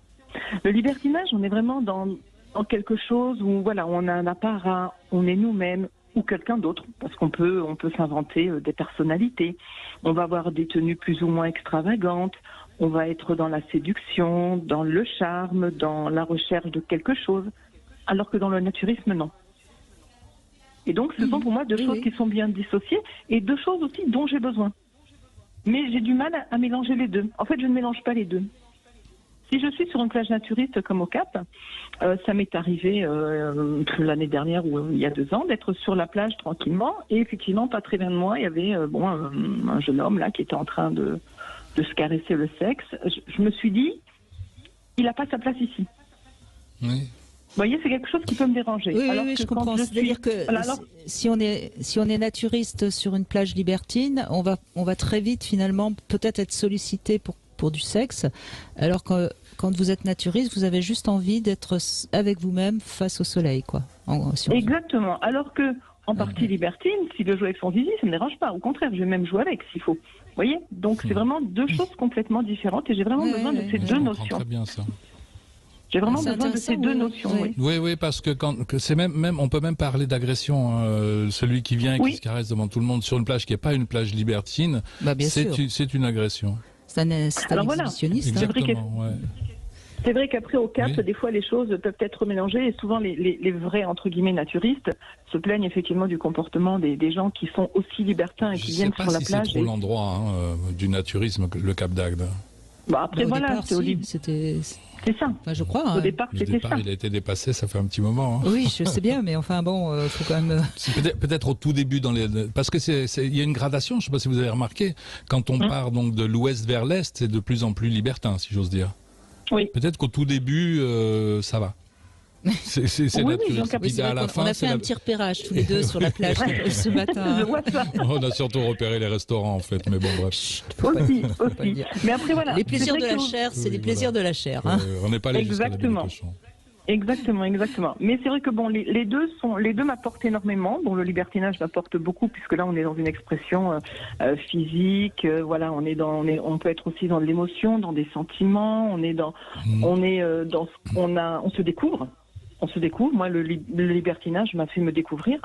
Le libertinage, on est vraiment dans quelque chose où, voilà, on a un apparat, on est nous-mêmes, ou quelqu'un d'autre, parce qu'on peut s'inventer des personnalités. On va avoir des tenues plus ou moins extravagantes, on va être dans la séduction, dans le charme, dans la recherche de quelque chose, alors que dans le naturisme, non. Et donc, ce sont pour moi deux choses qui sont bien dissociées, et deux choses aussi dont j'ai besoin. Mais j'ai du mal à mélanger les deux. En fait, je ne mélange pas les deux. Si je suis sur une plage naturiste comme au Cap, ça m'est arrivé l'année dernière ou il y a 2 ans d'être sur la plage tranquillement et effectivement pas très loin de moi il y avait un jeune homme là qui était en train de se caresser le sexe. Je me suis dit, il n'a pas sa place ici. Oui. Vous voyez, c'est quelque chose qui peut me déranger. Oui, je comprends. C'est-à-dire que si on est naturiste sur une plage libertine, on va très vite finalement peut-être être sollicité pour du sexe, alors que quand vous êtes naturiste, vous avez juste envie d'être avec vous-même face au soleil, quoi. Exactement. Alors que en partie libertine, s'il veut jouer avec son zizi, ça me dérange pas. Au contraire, je vais même jouer avec s'il faut. Vous voyez ? Donc c'est vraiment deux choses complètement différentes et j'ai vraiment besoin de ces deux notions. Très bien ça. J'ai vraiment besoin de ces deux notions. Oui, parce que c'est même, on peut même parler d'agression. Celui qui vient et qui se caresse devant tout le monde sur une plage qui n'est pas une plage libertine, c'est une agression. C'est un exhibitionniste. Exactement, C'est vrai qu'après au Cap, des fois les choses peuvent être mélangées et souvent les vrais entre guillemets naturistes se plaignent effectivement du comportement des gens qui sont aussi libertins et qui viennent sur la plage. C'est trop l'endroit du naturisme, le Cap d'Agde. Après voilà, c'est ça. Enfin, je crois. Au départ, c'était ça. Il a été dépassé, ça fait un petit moment. Oui, je sais bien, mais enfin bon, faut quand même. Peut-être au tout début parce que il y a une gradation. Je ne sais pas si vous avez remarqué. Quand on part donc de l'ouest vers l'est, c'est de plus en plus libertin, si j'ose dire. Oui. Peut-être qu'au tout début, ça va. C'est naturiste. On a fait un petit repérage tous les deux sur la plage ce matin. Je vois ça. On a surtout repéré les restaurants en fait, mais bon bref. Aussi. Mais après voilà. Les plaisirs de la chair, c'est des plaisirs de la chair. On n'est pas allé jusqu'à la viande de cochon. Exactement. Mais c'est vrai que les deux m'apportent énormément. Bon, le libertinage m'apporte beaucoup puisque là on est dans une expression physique. Voilà, on peut être aussi dans de l'émotion, dans des sentiments. On se découvre. on se découvre. Moi, le libertinage m'a fait me découvrir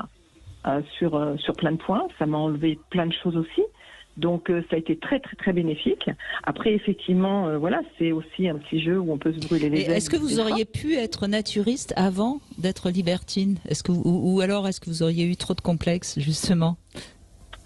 sur plein de points. Ça m'a enlevé plein de choses aussi. Donc ça a été très très très bénéfique. Après effectivement, voilà, c'est aussi un petit jeu où on peut se brûler les ailes. Est-ce que vous auriez pu être naturiste avant d'être libertine? Ou alors est-ce que vous auriez eu trop de complexes justement?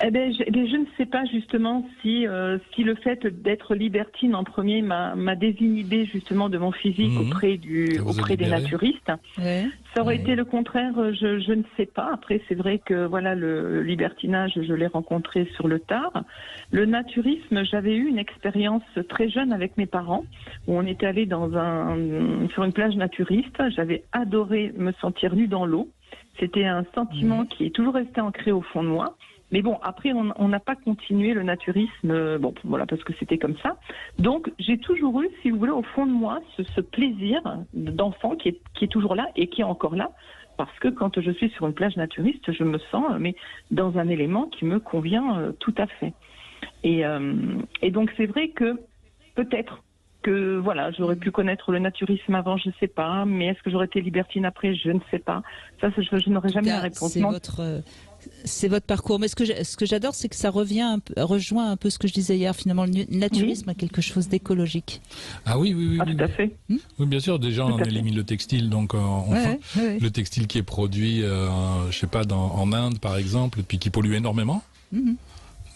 Eh ben, je ne sais pas justement si le fait d'être libertine en premier m'a désinhibé justement de mon physique auprès des naturistes. Ouais. Ça aurait été le contraire, je ne sais pas. Après, c'est vrai que voilà, le libertinage, je l'ai rencontré sur le tard. Le naturisme, j'avais eu une expérience très jeune avec mes parents où on était allé sur une plage naturiste. J'avais adoré me sentir nue dans l'eau. C'était un sentiment qui est toujours resté ancré au fond de moi. Mais bon, après, on n'a pas continué le naturisme, voilà, parce que c'était comme ça. Donc, j'ai toujours eu, si vous voulez, au fond de moi, ce plaisir d'enfant qui est toujours là et qui est encore là. Parce que quand je suis sur une plage naturiste, je me sens dans un élément qui me convient tout à fait. Et donc, c'est vrai que peut-être que voilà, j'aurais pu connaître le naturisme avant, je ne sais pas. Mais est-ce que j'aurais été libertine après? Je ne sais pas. Ça, je n'aurais jamais la réponse. C'est votre parcours. Mais ce que j'adore, c'est que ça rejoint un peu ce que je disais hier. Finalement, le naturisme a quelque chose d'écologique. Ah oui. Tout à fait. Oui, bien sûr. Déjà, on élimine le textile. Donc, le textile qui est produit, je sais pas, en Inde, par exemple, puis qui pollue énormément.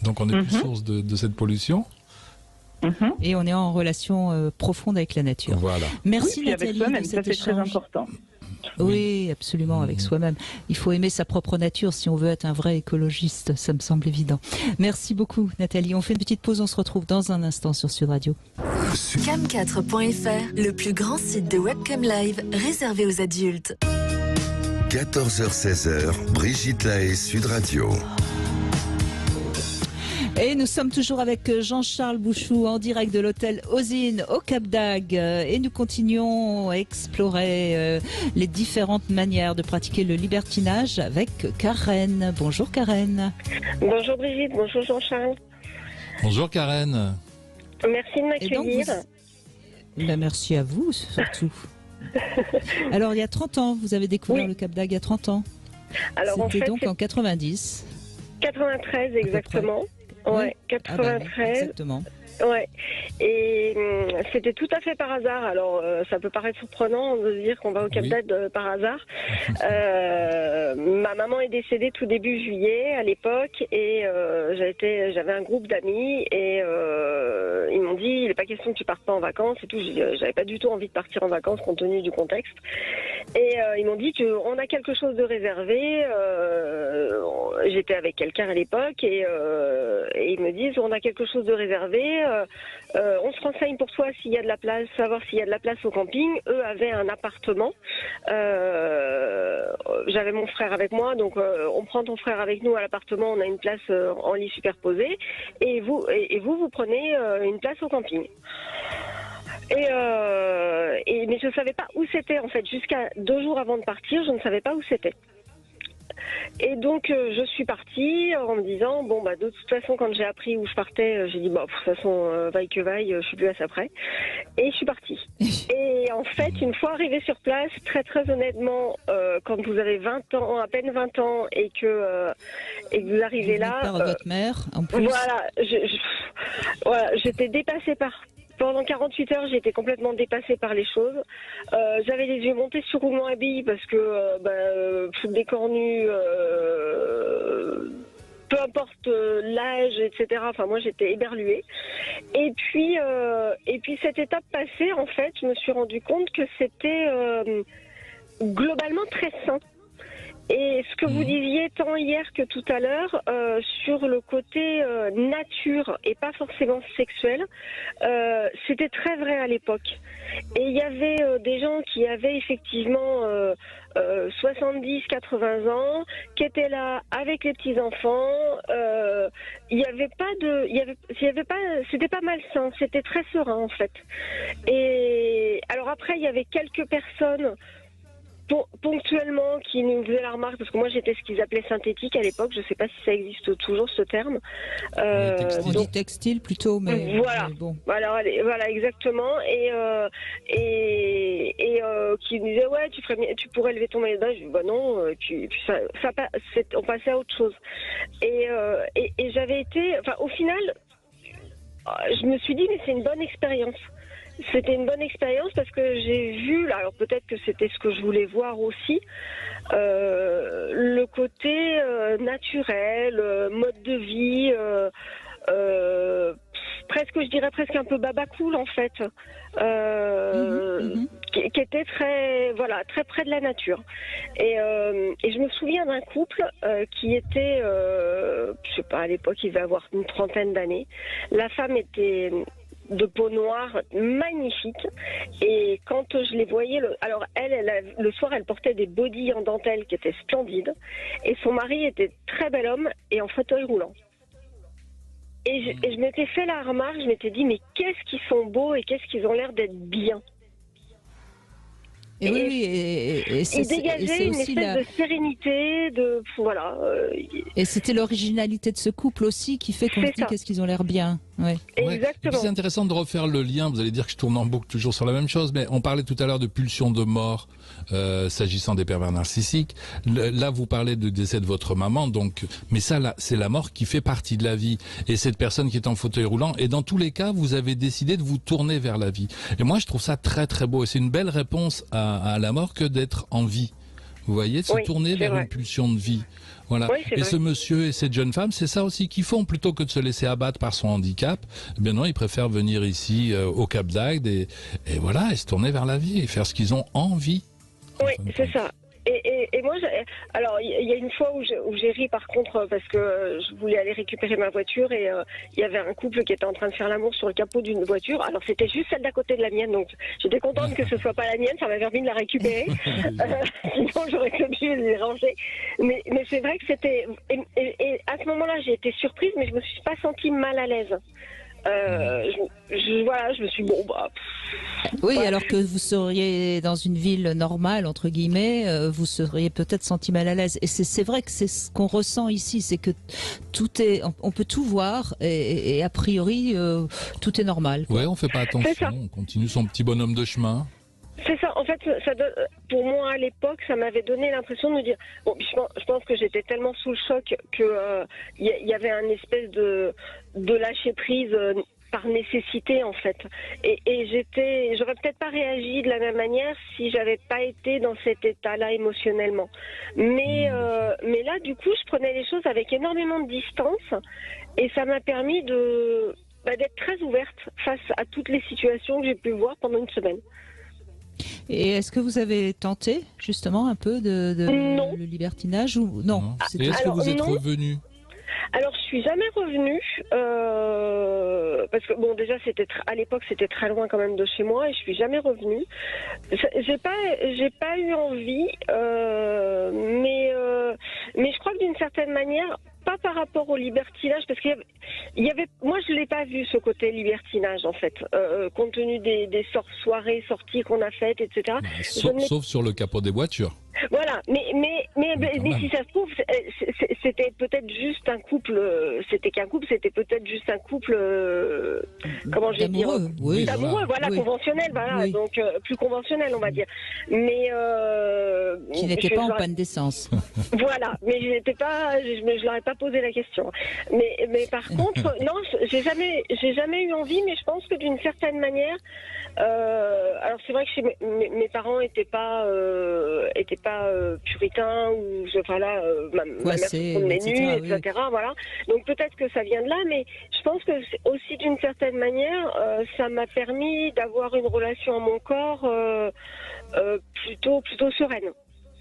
Donc, on est plus source de cette pollution. Et on est en relation profonde avec la nature. Voilà. Merci Nathalie. Avec soi-même, de cet ça c'est très important. Oui, absolument, avec soi-même. Il faut aimer sa propre nature si on veut être un vrai écologiste, ça me semble évident. Merci beaucoup Nathalie. On fait une petite pause, on se retrouve dans un instant sur Sud Radio. Cam4.fr, le plus grand site de webcam live réservé aux adultes. 14h-16h, Brigitte Lahaie, Sud Radio. Et nous sommes toujours avec Jean-Charles Bouchou en direct de l'hôtel Ozine au Cap d'Agde et nous continuons à explorer les différentes manières de pratiquer le libertinage avec Karen. Bonjour Karen. Bonjour Brigitte, bonjour Jean-Charles. Bonjour Karen. Merci de m'accueillir. Merci à vous surtout. Alors il y a 30 ans, vous avez découvert le Cap d'Agde il y a 30 ans. C'était donc en 90. 93 exactement. Ouais, 93. Exactement. Ouais. Et c'était tout à fait par hasard. Alors, ça peut paraître surprenant de se dire qu'on va au Cap d'Agde par hasard. Ma maman est décédée tout début juillet à l'époque et j'avais un groupe d'amis et ils m'ont dit il n'est pas question que tu partes pas en vacances et tout. J'avais pas du tout envie de partir en vacances compte tenu du contexte. Et ils m'ont dit on a quelque chose de réservé. J'étais avec quelqu'un à l'époque et ils me disent on a quelque chose de réservé. On se renseigne pour toi s'il y a de la place, savoir s'il y a de la place au camping. Eux avaient un appartement. J'avais mon frère avec moi, donc on prend ton frère avec nous à l'appartement. On a une place en lit superposé, et vous prenez une place au camping. Mais je ne savais pas où c'était en fait. Jusqu'à 2 jours avant de partir, je ne savais pas où c'était. Et donc je suis partie en me disant de toute façon quand j'ai appris où je partais, j'ai dit de toute façon vaille que vaille, je suis plus à ça près. Et je suis partie. Et en fait une fois arrivée sur place, très très honnêtement, quand vous avez 20 ans, à peine 20 ans et que vous arrivez là, par votre mère en plus. Voilà, j'étais dépassée Pendant 48 heures, j'ai été complètement dépassée par les choses. J'avais les yeux montés sur roulement à billes parce que des cornus, peu importe l'âge, etc. Enfin, moi, j'étais éberluée. Et puis cette étape passée, en fait, je me suis rendu compte que c'était globalement très sain. Et ce que vous disiez tant hier que tout à l'heure sur le côté nature et pas forcément sexuel, c'était très vrai à l'époque. Et il y avait des gens qui avaient effectivement 70-80 ans, qui étaient là avec les petits-enfants. Il y avait pas, c'était pas malsain, c'était très serein en fait. Et alors après, il y avait quelques personnes ponctuellement qui nous faisait la remarque, parce que moi j'étais ce qu'ils appelaient synthétique à l'époque, je ne sais pas si ça existe toujours ce terme. On dit textile plutôt, mais voilà, mais bon. Voilà exactement, et qui me disait ouais tu pourrais lever ton maillot de bain. Je dis bah non, on passait à autre chose. Et j'avais été, enfin au final, je me suis dit mais c'est une bonne expérience. C'était une bonne expérience parce que j'ai vu, alors peut-être que c'était ce que je voulais voir aussi, le côté naturel, mode de vie, presque, je dirais presque un peu babacool en fait, qui était très près de la nature. Et je me souviens d'un couple qui était, je sais pas, à l'époque il devait avoir une trentaine d'années. La femme était de peau noire, magnifique, et quand je les voyais, le soir elle portait des bodys en dentelle qui étaient splendides, et son mari était très bel homme et en fauteuil roulant. Et je m'étais fait la remarque, je m'étais dit mais qu'est-ce qu'ils sont beaux et qu'est-ce qu'ils ont l'air d'être bien. Et il dégageait une espèce de sérénité, voilà. Et c'était l'originalité de ce couple aussi qui fait qu'on se dit qu'est-ce qu'ils ont l'air bien. Ouais. Exactement. C'est intéressant de refaire le lien. Vous allez dire que je tourne en boucle toujours sur la même chose, mais on parlait tout à l'heure de pulsion de mort s'agissant des pervers narcissiques. Là, vous parlez du décès de votre maman, donc, mais ça, là, c'est la mort qui fait partie de la vie. Et cette personne qui est en fauteuil roulant, et dans tous les cas, vous avez décidé de vous tourner vers la vie. Et moi, je trouve ça très très beau. Et c'est une belle réponse à la mort que d'être en vie. Vous voyez, de se tourner vers une pulsion de vie. Voilà. Oui, et ce monsieur et cette jeune femme, c'est ça aussi qu'ils font, plutôt que de se laisser abattre par son handicap. Eh bien non, ils préfèrent venir ici au Cap d'Agde et voilà, et se tourner vers la vie et faire ce qu'ils ont envie. Oui, c'est ça. Et moi, alors il y a une fois où j'ai ri par contre parce que je voulais aller récupérer ma voiture et il y avait un couple qui était en train de faire l'amour sur le capot d'une voiture. Alors c'était juste celle d'à côté de la mienne, donc j'étais contente que ce soit pas la mienne, ça m'avait envie de la récupérer. Sinon j'aurais été obligée de les ranger. Mais c'est vrai que c'était et à ce moment-là j'ai été surprise, mais je me suis pas sentie mal à l'aise. Je me suis dit, bon, bah... Oui, alors que vous seriez dans une ville normale, entre guillemets, vous seriez peut-être senti mal à l'aise. Et c'est vrai que c'est ce qu'on ressent ici, c'est que on peut tout voir et a priori, tout est normal. Ouais, on fait pas attention, on continue son petit bonhomme de chemin. C'est ça, en fait, pour moi à l'époque, ça m'avait donné l'impression de me dire, bon, je pense que j'étais tellement sous le choc que y avait un espèce de lâcher prise par nécessité en fait. Et j'aurais peut-être pas réagi de la même manière si j'avais pas été dans cet état-là émotionnellement. Mais là, du coup, je prenais les choses avec énormément de distance et ça m'a permis d'être très ouverte face à toutes les situations que j'ai pu voir pendant une semaine. Et est-ce que vous avez tenté justement un peu le libertinage ou non? Et est-ce que vous êtes revenu? Alors je suis jamais revenue parce que bon déjà à l'époque c'était très loin quand même de chez moi et je suis jamais revenue. J'ai pas eu envie, mais je crois que d'une certaine manière, pas par rapport au libertinage, parce qu'il y avait, moi je l'ai pas vu ce côté libertinage en fait, compte tenu des soirées, sorties qu'on a faites, etc. Sauf sur le capot des voitures. Voilà, mais si ça se trouve, c'était peut-être juste un couple, c'était peut-être juste un couple, comment je vais dire, d'amoureux, voilà, oui. Conventionnel, voilà, oui. Donc plus conventionnel, on va dire. Mais qui n'était pas en panne d'essence. Voilà, mais je leur ai pas posé la question. Mais par contre, non, j'ai jamais eu envie, mais je pense que d'une certaine manière, alors c'est vrai que chez mes parents étaient pas puritains ou ma mère se promenait nue, etc. Oui. Voilà. Donc peut-être que ça vient de là, mais je pense que aussi d'une certaine manière, ça m'a permis d'avoir une relation à mon corps plutôt sereine,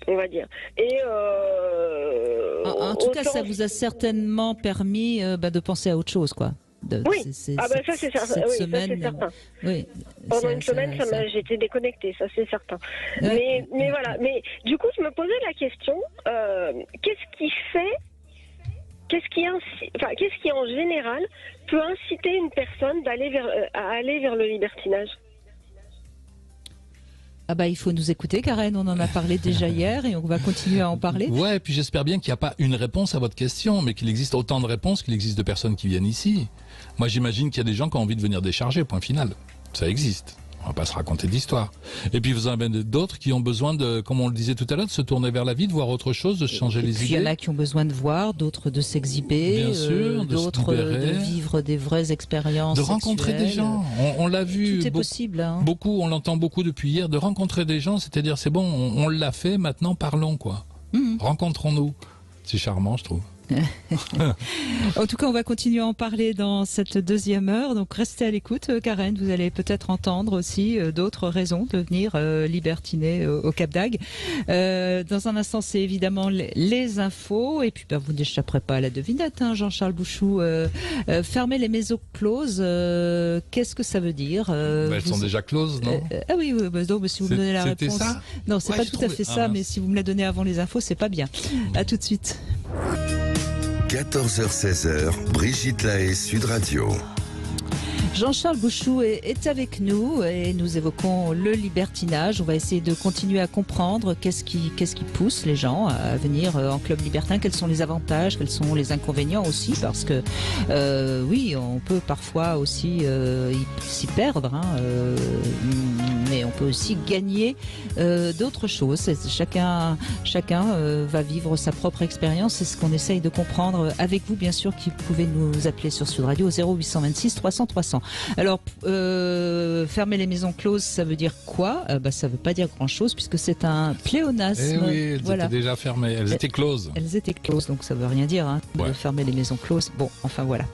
on va dire. Et en tout cas, ça vous a certainement permis de penser à autre chose, quoi. Oui, ça c'est certain. Oui, pendant une semaine, j'ai été déconnectée, ça c'est certain. Mais voilà. Mais du coup, je me posais la question qu'est-ce qui en général peut inciter une personne à aller vers le libertinage? Ah bah il faut nous écouter, Karen, on en a parlé déjà hier et on va continuer à en parler. Ouais, et puis j'espère bien qu'il n'y a pas une réponse à votre question, mais qu'il existe autant de réponses qu'il existe de personnes qui viennent ici. Moi j'imagine qu'il y a des gens qui ont envie de venir décharger, point final. Ça existe. On va pas se raconter d'histoire. Et puis vous en avez d'autres qui ont besoin de, comme on le disait tout à l'heure, de se tourner vers la vie, de voir autre chose, de changer les idées. Il y en a qui ont besoin de voir, d'autres de s'exhiber, Bien sûr, d'autres de vivre des vraies expériences de rencontrer des gens. On l'a vu. Tout est possible. Hein. Beaucoup, on l'entend beaucoup depuis hier, de rencontrer des gens, c'est-à-dire c'est bon, on l'a fait, maintenant parlons quoi. Rencontrons-nous. C'est charmant, je trouve. En tout cas, on va continuer à en parler dans cette deuxième heure. Donc, restez à l'écoute, Karen. Vous allez peut-être entendre aussi d'autres raisons de venir libertiner au Cap d'Agde. Dans un instant, c'est évidemment les infos. Et puis, vous n'échapperez pas à la devinette, hein, Jean-Charles Bouchou. Fermer les maisons closes, qu'est-ce que ça veut dire Elles sont déjà closes, non Ah oui, donc, si vous me donnez la c'était réponse. Ça non, c'est pas tout à fait ça, mais si vous me la donnez avant les infos, c'est pas bien. À tout de suite. 14h-16h, Brigitte Lahaie, Sud Radio. Jean-Charles Bouchou est avec nous et nous évoquons le libertinage. On va essayer de continuer à comprendre qu'est-ce qui pousse les gens à venir en club libertin, quels sont les avantages, quels sont les inconvénients aussi, parce que oui, on peut parfois aussi s'y perdre, hein, mais on peut aussi gagner d'autres choses. Chacun va vivre sa propre expérience. C'est ce qu'on essaye de comprendre avec vous, bien sûr, qui pouvez nous appeler sur Sud Radio au 0826 300 300. Alors, fermer les maisons closes, ça veut dire quoi ? Ça veut pas dire grand-chose puisque c'est un pléonasme. Eh oui, elles étaient déjà fermées, elles étaient closes. Elles étaient closes, donc ça veut rien dire, hein, de fermer les maisons closes. Bon, enfin voilà.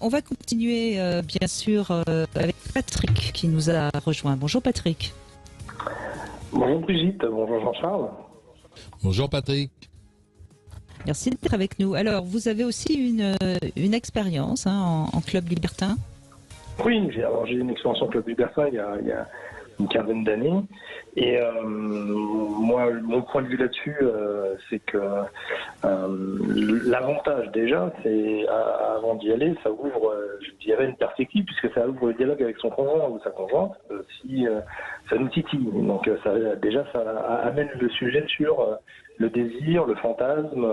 On va continuer, bien sûr, avec Patrick qui nous a rejoint. Bonjour Patrick. Bonjour Brigitte, bonjour Jean-Charles. Bonjour Patrick. Merci d'être avec nous. Alors, vous avez aussi une expérience en club libertin ? Oui, j'ai une expérience en club libertin il y a une quinzaine d'années. Et moi, mon point de vue là-dessus, c'est que l'avantage déjà, c'est avant d'y aller, ça ouvre, je dirais, une perspective, puisque ça ouvre le dialogue avec son conjoint ou sa conjointe, si ça nous titille. Donc ça amène le sujet sur le désir, le fantasme,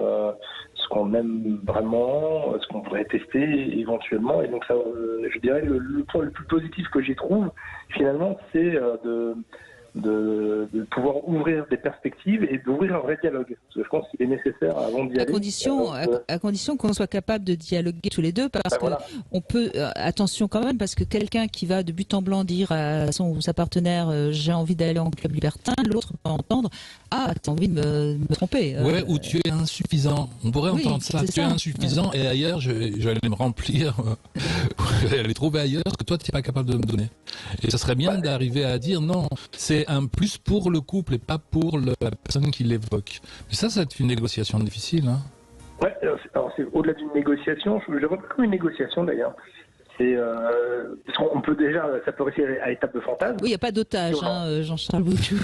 ce qu'on aime vraiment, ce qu'on pourrait tester éventuellement. Et donc ça, je dirais, le point le plus positif que j'y trouve, finalement, c'est de pouvoir ouvrir des perspectives et d'ouvrir un vrai dialogue. Parce que je pense qu'il est nécessaire avant d'y aller. À condition qu'on soit capable de dialoguer tous les deux, parce que on peut, attention quand même, parce que quelqu'un qui va de but en blanc dire à son ou sa partenaire j'ai envie d'aller en club libertin, l'autre peut entendre t'as envie de me tromper. Ouais, ou tu es insuffisant. On pourrait entendre ça. Tu es insuffisant et ailleurs je vais aller me remplir, je vais aller trouver ailleurs ce que toi tu n'es pas capable de me donner. Et ça serait bien d'arriver à dire non, c'est un plus pour le couple et pas pour la personne qui l'évoque. Mais ça va être une négociation difficile. Hein. Ouais, alors c'est au-delà d'une négociation, je le vois pas comme une négociation d'ailleurs. C'est on peut déjà, ça peut rester à l'étape de fantasme. Oui, il n'y a pas d'otage, Jean-Charles Bouchou.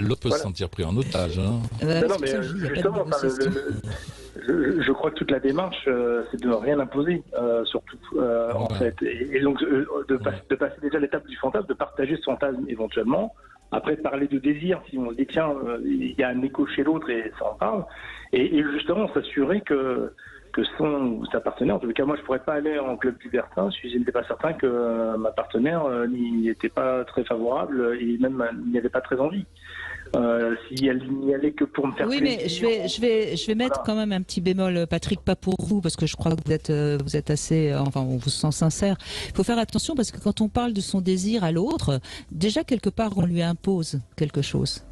L'autre peut se sentir pris en otage. Hein. Non, mais justement, je crois que toute la démarche, c'est de ne rien imposer, surtout, en fait. Et donc, de passer déjà l'étape du fantasme, de partager ce fantasme éventuellement. Après, parler de désir, si on se dit, tiens, il y a un écho chez l'autre et ça en parle. Et justement, s'assurer que son ou sa partenaire, en tout cas moi je pourrais pas aller en club libertin si je n'étais pas certain que ma partenaire n'y était pas très favorable et même n'y avait pas très envie. Si elle n'y allait que pour me faire plaisir. Oui, mais je vais mettre quand même un petit bémol, Patrick, pas pour vous, parce que je crois que vous êtes assez, on vous sent sincère. Il faut faire attention parce que quand on parle de son désir à l'autre, déjà quelque part on lui impose quelque chose,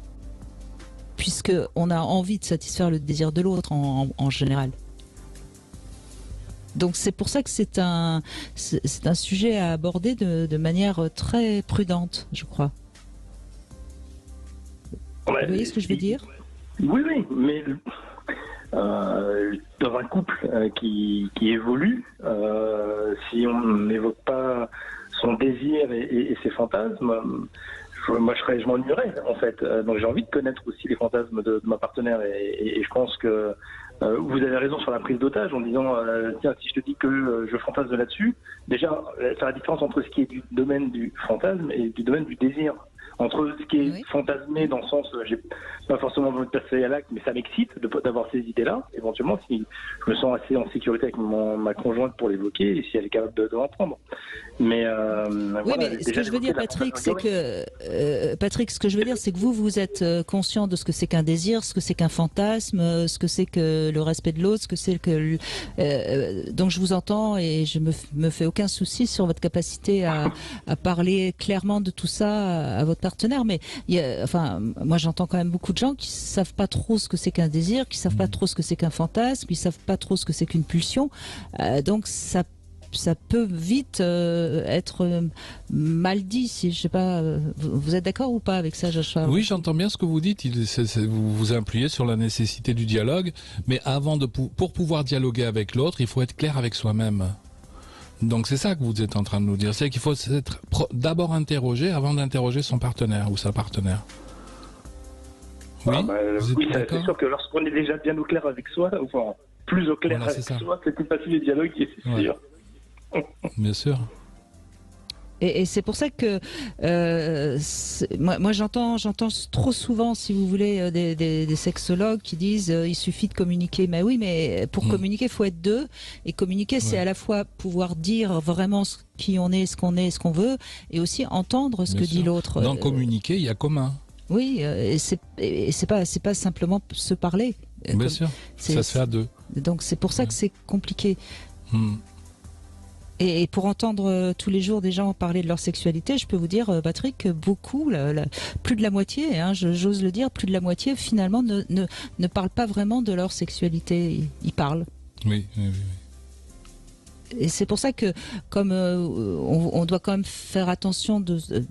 puisque on a envie de satisfaire le désir de l'autre en général. Donc c'est pour ça que c'est un sujet à aborder de manière très prudente, je crois. Vous voyez ce que je veux dire ? Oui, mais dans un couple qui évolue, si on n'évoque pas son désir et ses fantasmes, je m'ennuierais en fait. Donc j'ai envie de connaître aussi les fantasmes de ma partenaire et je pense que vous avez raison sur la prise d'otage en disant tiens, si je te dis que je fantasme là-dessus, déjà faire la différence entre ce qui est du domaine du fantasme et du domaine du désir. entre ce qui est fantasmé dans le sens, j'ai pas forcément envie de passer à l'acte, mais ça m'excite d'avoir ces idées-là. Éventuellement, si je me sens assez en sécurité avec ma conjointe pour l'évoquer, et si elle est capable de l'en prendre. Mais oui, mais ce que je veux dire, Patrick, c'est que Patrick, ce que je veux dire, c'est que vous êtes conscient de ce que c'est qu'un désir, ce que c'est qu'un fantasme, ce que c'est que le respect de l'autre, ce que c'est que donc je vous entends et je me fais aucun souci sur votre capacité à parler clairement de tout ça à votre partenaire. Mais moi j'entends quand même beaucoup de gens qui savent pas trop ce que c'est qu'un désir, qui savent pas trop ce que c'est qu'un fantasme, qui savent pas trop ce que c'est qu'une pulsion. Donc ça peut vite être mal dit. Si je sais pas, vous êtes d'accord ou pas avec ça, Joshua? Oui, j'entends bien ce que vous dites. Vous vous appuyez sur la nécessité du dialogue, mais pour pouvoir dialoguer avec l'autre, il faut être clair avec soi-même. Donc c'est ça que vous êtes en train de nous dire, c'est qu'il faut s'être d'abord interrogé avant d'interroger son partenaire ou sa partenaire. Oui, c'est sûr que lorsqu'on est déjà bien au clair avec soi, enfin plus au clair avec soi, c'est plus facile les dialogues, c'est sûr. Bien sûr. Et c'est pour ça que moi j'entends trop souvent, si vous voulez, des sexologues qui disent il suffit de communiquer. Mais oui, mais pour communiquer, il faut être deux. Et communiquer, c'est à la fois pouvoir dire vraiment qui on est, ce qu'on veut, et aussi entendre ce que dit l'autre. Dans communiquer, il y a commun. Oui, et c'est pas simplement se parler. Bien sûr, ça se fait à deux. Donc c'est pour ça que c'est compliqué. Et pour entendre tous les jours des gens parler de leur sexualité, je peux vous dire, Patrick, que beaucoup, plus de la moitié, j'ose le dire, plus de la moitié, finalement, ne parlent pas vraiment de leur sexualité. Ils parlent. Oui. Et c'est pour ça que, comme on doit quand même faire attention,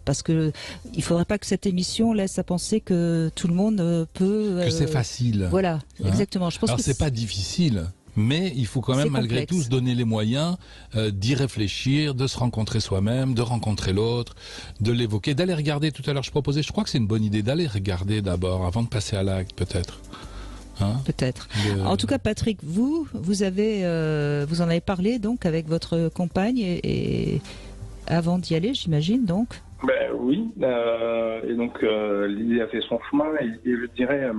parce que il faudrait pas que cette émission laisse à penser que tout le monde peut... que c'est facile. Voilà, exactement. Je pense Alors c'est pas difficile. Mais il faut quand même malgré tout se donner les moyens d'y réfléchir, de se rencontrer soi-même, de rencontrer l'autre, de l'évoquer, d'aller regarder. Tout à l'heure je proposais, je crois que c'est une bonne idée d'aller regarder d'abord avant de passer à l'acte peut-être. Peut-être. En tout cas, Patrick, vous en avez parlé donc avec votre compagne et avant d'y aller, j'imagine donc. Ben oui, et donc l'idée a fait son chemin et je dirais.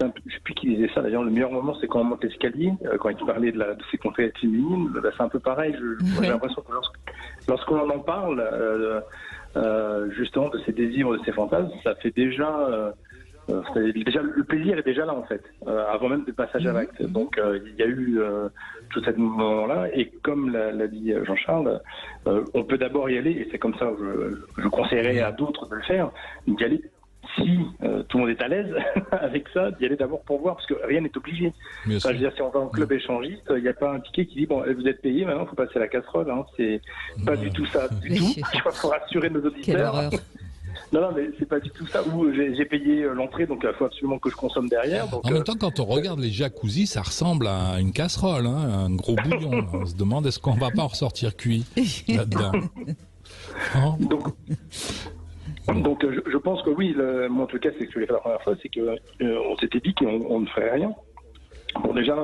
Je ne sais plus qui disait ça d'ailleurs, le meilleur moment c'est quand on monte l'escalier, quand il parlait de ses contraires féminines, c'est un peu pareil, j'ai l'impression que lorsqu'on en parle, justement de ses désirs, de ses fantasmes, ça fait déjà, le plaisir est déjà là en fait, avant même le passage à l'acte. Donc il y a eu tout ce moment-là, et comme l'a dit Jean-Charles, on peut d'abord y aller, et c'est comme ça que je conseillerais à d'autres de le faire, d'y aller. Si tout le monde est à l'aise avec ça, d'y aller d'abord pour voir, parce que rien n'est obligé. Je veux dire, si on va en club échangiste, il n'y a pas un ticket qui dit bon, vous êtes payé, maintenant il faut passer à la casserole. C'est pas du tout ça, du tout. Il faut rassurer nos auditeurs. Non, mais c'est pas du tout ça. Où j'ai payé l'entrée, donc il faut absolument que je consomme derrière. Donc, en même temps, quand on regarde les jacuzzis, ça ressemble à une casserole, un gros bouillon. On se demande est-ce qu'on va pas en ressortir cuit là-dedans. Donc je pense que oui, moi en tout cas c'est ce que je l'ai fait la première fois, c'est qu'on s'était dit qu'on ne ferait rien. Bon déjà,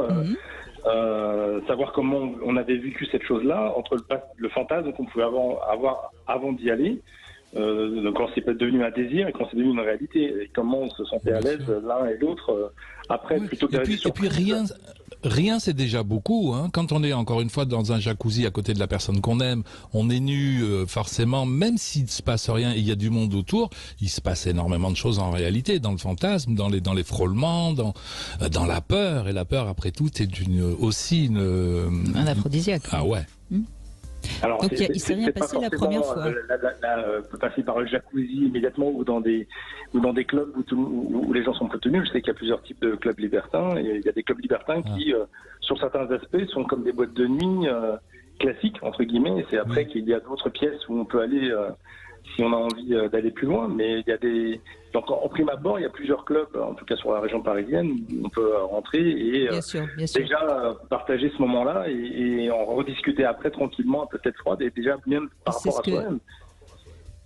savoir comment on avait vécu cette chose-là, entre le fantasme qu'on pouvait avoir avant d'y aller, quand c'est devenu un désir et quand c'est devenu une réalité, et comment on se sentait à l'aise l'un et l'autre après, plutôt que et puis rien c'est déjà beaucoup. Quand on est encore une fois dans un jacuzzi à côté de la personne qu'on aime, on est nu forcément, même s'il ne se passe rien et il y a du monde autour, il se passe énormément de choses en réalité, dans le fantasme, dans les frôlements, dans la peur. Et la peur, après tout, c'est aussi un aphrodisiaque. Ah ouais. Alors, donc il s'est rien passé la première fois. Passer par le jacuzzi immédiatement ou dans des clubs où les gens sont peu tenus. Je sais qu'il y a plusieurs types de clubs libertins. Et il y a des clubs libertins qui, sur certains aspects, sont comme des boîtes de nuit classiques entre guillemets. Et c'est après qu'il y a d'autres pièces où on peut aller si on a envie d'aller plus loin. Mais il y a donc en prime abord, il y a plusieurs clubs, en tout cas sur la région parisienne, où on peut rentrer et bien sûr. déjà partager ce moment-là et en rediscuter après tranquillement, peut-être froide, et déjà bien par rapport à soi-même.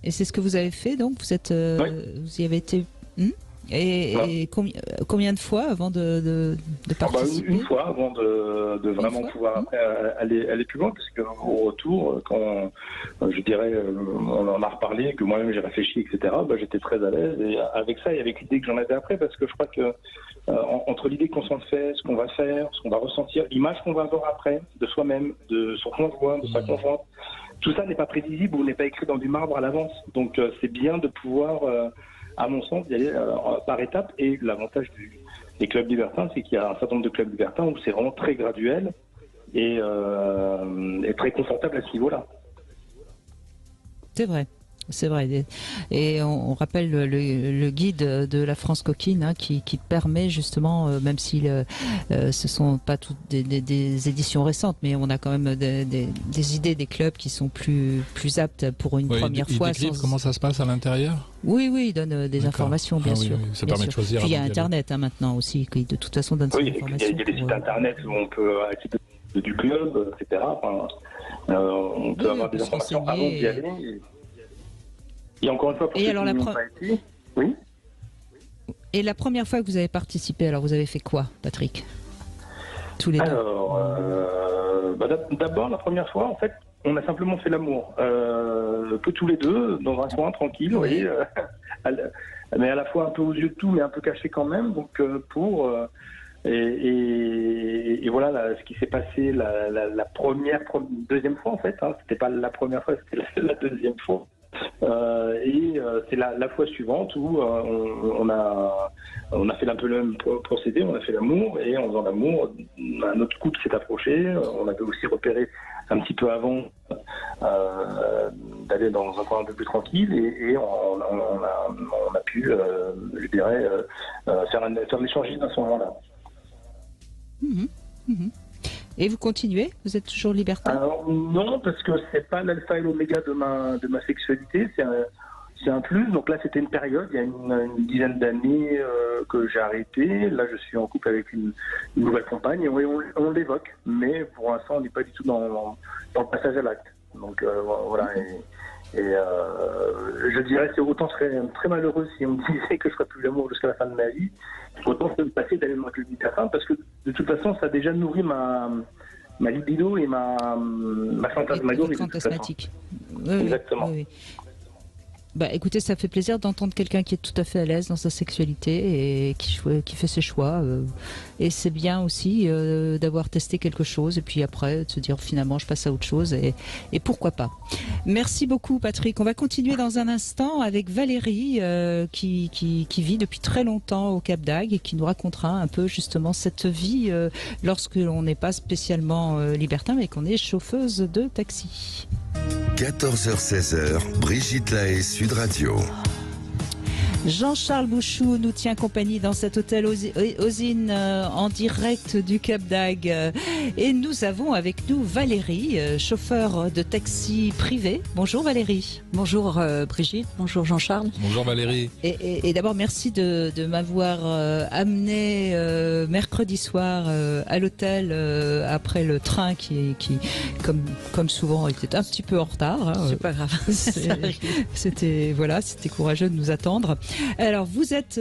Et c'est ce que vous avez fait, donc vous y avez été. Et combien de fois avant de participer? Une fois avant de vraiment pouvoir après aller plus loin, parce qu'au retour, quand je dirais, on en a reparlé, que moi-même j'ai réfléchi, etc., j'étais très à l'aise et avec ça et avec l'idée que j'en avais après, parce que je crois que entre l'idée qu'on s'en fait, ce qu'on va faire, ce qu'on va ressentir, l'image qu'on va avoir après de soi-même, de son conjoint, de sa conjointe, tout ça n'est pas prévisible ou n'est pas écrit dans du marbre à l'avance. Donc c'est bien de pouvoir, à mon sens, y aller par étapes. Et l'avantage des clubs libertins, c'est qu'il y a un certain nombre de clubs libertins où c'est vraiment très graduel et très confortable à ce niveau-là. C'est vrai. C'est vrai. Et on rappelle le guide de la France coquine qui permet justement, même si ce sont pas toutes des éditions récentes, mais on a quand même des idées des clubs qui sont plus aptes pour une première fois. Ils décrivent comment ça se passe à l'intérieur? Oui, ils donnent des informations, bien sûr. Oui. Ça permet de choisir. Puis il y a Internet maintenant aussi, qui de toute façon donne ces informations. Il y a des sites Internet où on peut accéder du club, etc. On peut avoir des informations avant d'y aller. Et encore une fois, pour ceux qui n'ont pas été, oui. Et la première fois que vous avez participé, alors vous avez fait quoi, Patrick? Tous les deux. D'abord, la première fois, en fait, on a simplement fait l'amour, que tous les deux, dans un coin tranquille, vous voyez, mais à la fois un peu aux yeux de tout, mais un peu caché quand même. Donc et voilà ce qui s'est passé la deuxième fois en fait. C'était pas la première fois, c'était la deuxième fois. C'est la fois suivante où on a fait un peu le même procédé, on a fait l'amour, et en faisant l'amour, un autre couple s'est approché. On avait aussi repéré un petit peu avant d'aller dans un coin un peu plus tranquille, et on a pu, je dirais, faire l'échangisme à ce moment-là. Et vous continuez? Vous êtes toujours libertin? Alors non, parce que c'est pas l'alpha et l'oméga de ma sexualité, c'est un plus. Donc là, c'était une période, il y a une dizaine d'années que j'ai arrêté. Là, je suis en couple avec une nouvelle compagne, et on l'évoque. Mais pour l'instant, on n'est pas du tout dans le passage à l'acte. Donc voilà. Et je dirais que autant je serais très malheureux si on me disait que je ferais plus l'amour jusqu'à la fin de ma vie, autant c'est me passer d'aller dans le club libertin, parce que de toute façon ça a déjà nourri ma libido et ma fantasmagorie. Fantasmatique. Exactement. Oui. Bah, écoutez, ça fait plaisir d'entendre quelqu'un qui est tout à fait à l'aise dans sa sexualité et qui fait ses choix. Et c'est bien aussi d'avoir testé quelque chose et puis après de se dire finalement je passe à autre chose et pourquoi pas. Merci beaucoup Patrick. On va continuer dans un instant avec Valérie qui vit depuis très longtemps au Cap d'Agde et qui nous racontera un peu justement cette vie lorsque l'on n'est pas spécialement libertin mais qu'on est chauffeuse de taxi. 14h-16h, Brigitte Lahaie, Sud Radio. Jean-Charles Bouchou nous tient compagnie dans cet hôtel Ozine en direct du Cap d'Agde. Et nous avons avec nous Valérie, chauffeur de taxi privé. Bonjour Valérie. Bonjour Brigitte, bonjour Jean-Charles. Bonjour Valérie. Et d'abord merci de m'avoir amené mercredi soir à l'hôtel après le train qui comme souvent était un petit peu en retard. C'est pas grave. C'était courageux de nous attendre. Alors, vous êtes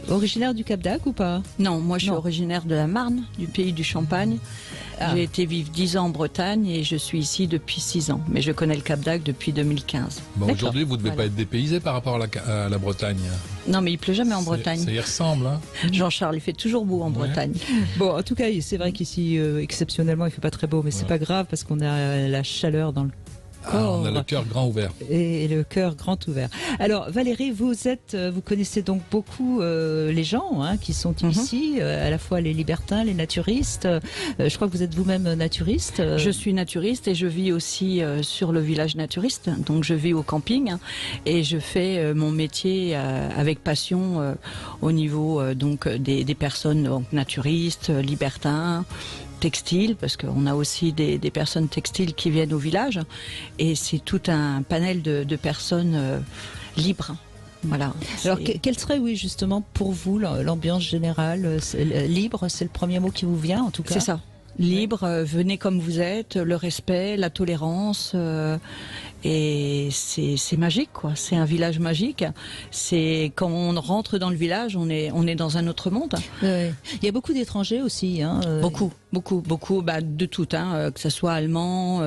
originaire du Cap d'Agde ou pas? Non, moi je suis originaire de la Marne, du pays du Champagne. J'ai été vivre 10 ans en Bretagne et je suis ici depuis 6 ans. Mais je connais le Cap d'Agde depuis 2015. Bon, aujourd'hui, vous ne devez pas être dépaysé par rapport à la Bretagne. Non, mais il pleut jamais en Bretagne. Ça y ressemble. Hein. Jean-Charles, il fait toujours beau en Bretagne. Bon, en tout cas, c'est vrai qu'ici, exceptionnellement, il fait pas très beau, mais c'est pas grave parce qu'on a la chaleur dans le on a le cœur grand ouvert. Et le cœur grand ouvert. Alors Valérie, vous connaissez donc beaucoup les gens qui sont ici, à la fois les libertins, les naturistes. Je crois que vous êtes vous-même naturiste. Je suis naturiste et je vis aussi sur le village naturiste. Donc je vis au camping et je fais mon métier avec passion au niveau donc des personnes donc, naturistes, libertins, textiles, parce qu'on a aussi des personnes textiles qui viennent au village, et c'est tout un panel de personnes libres. Voilà. Alors, quelle serait, justement, pour vous, l'ambiance générale? Libre, c'est le premier mot qui vous vient, en tout cas? C'est ça. Libre, venez comme vous êtes, le respect, la tolérance, Et c'est magique, quoi. C'est un village magique. C'est quand on rentre dans le village, on est dans un autre monde. Ouais. Il y a beaucoup d'étrangers aussi. Hein, Beaucoup, bah, de tout, hein, que ce soit allemand,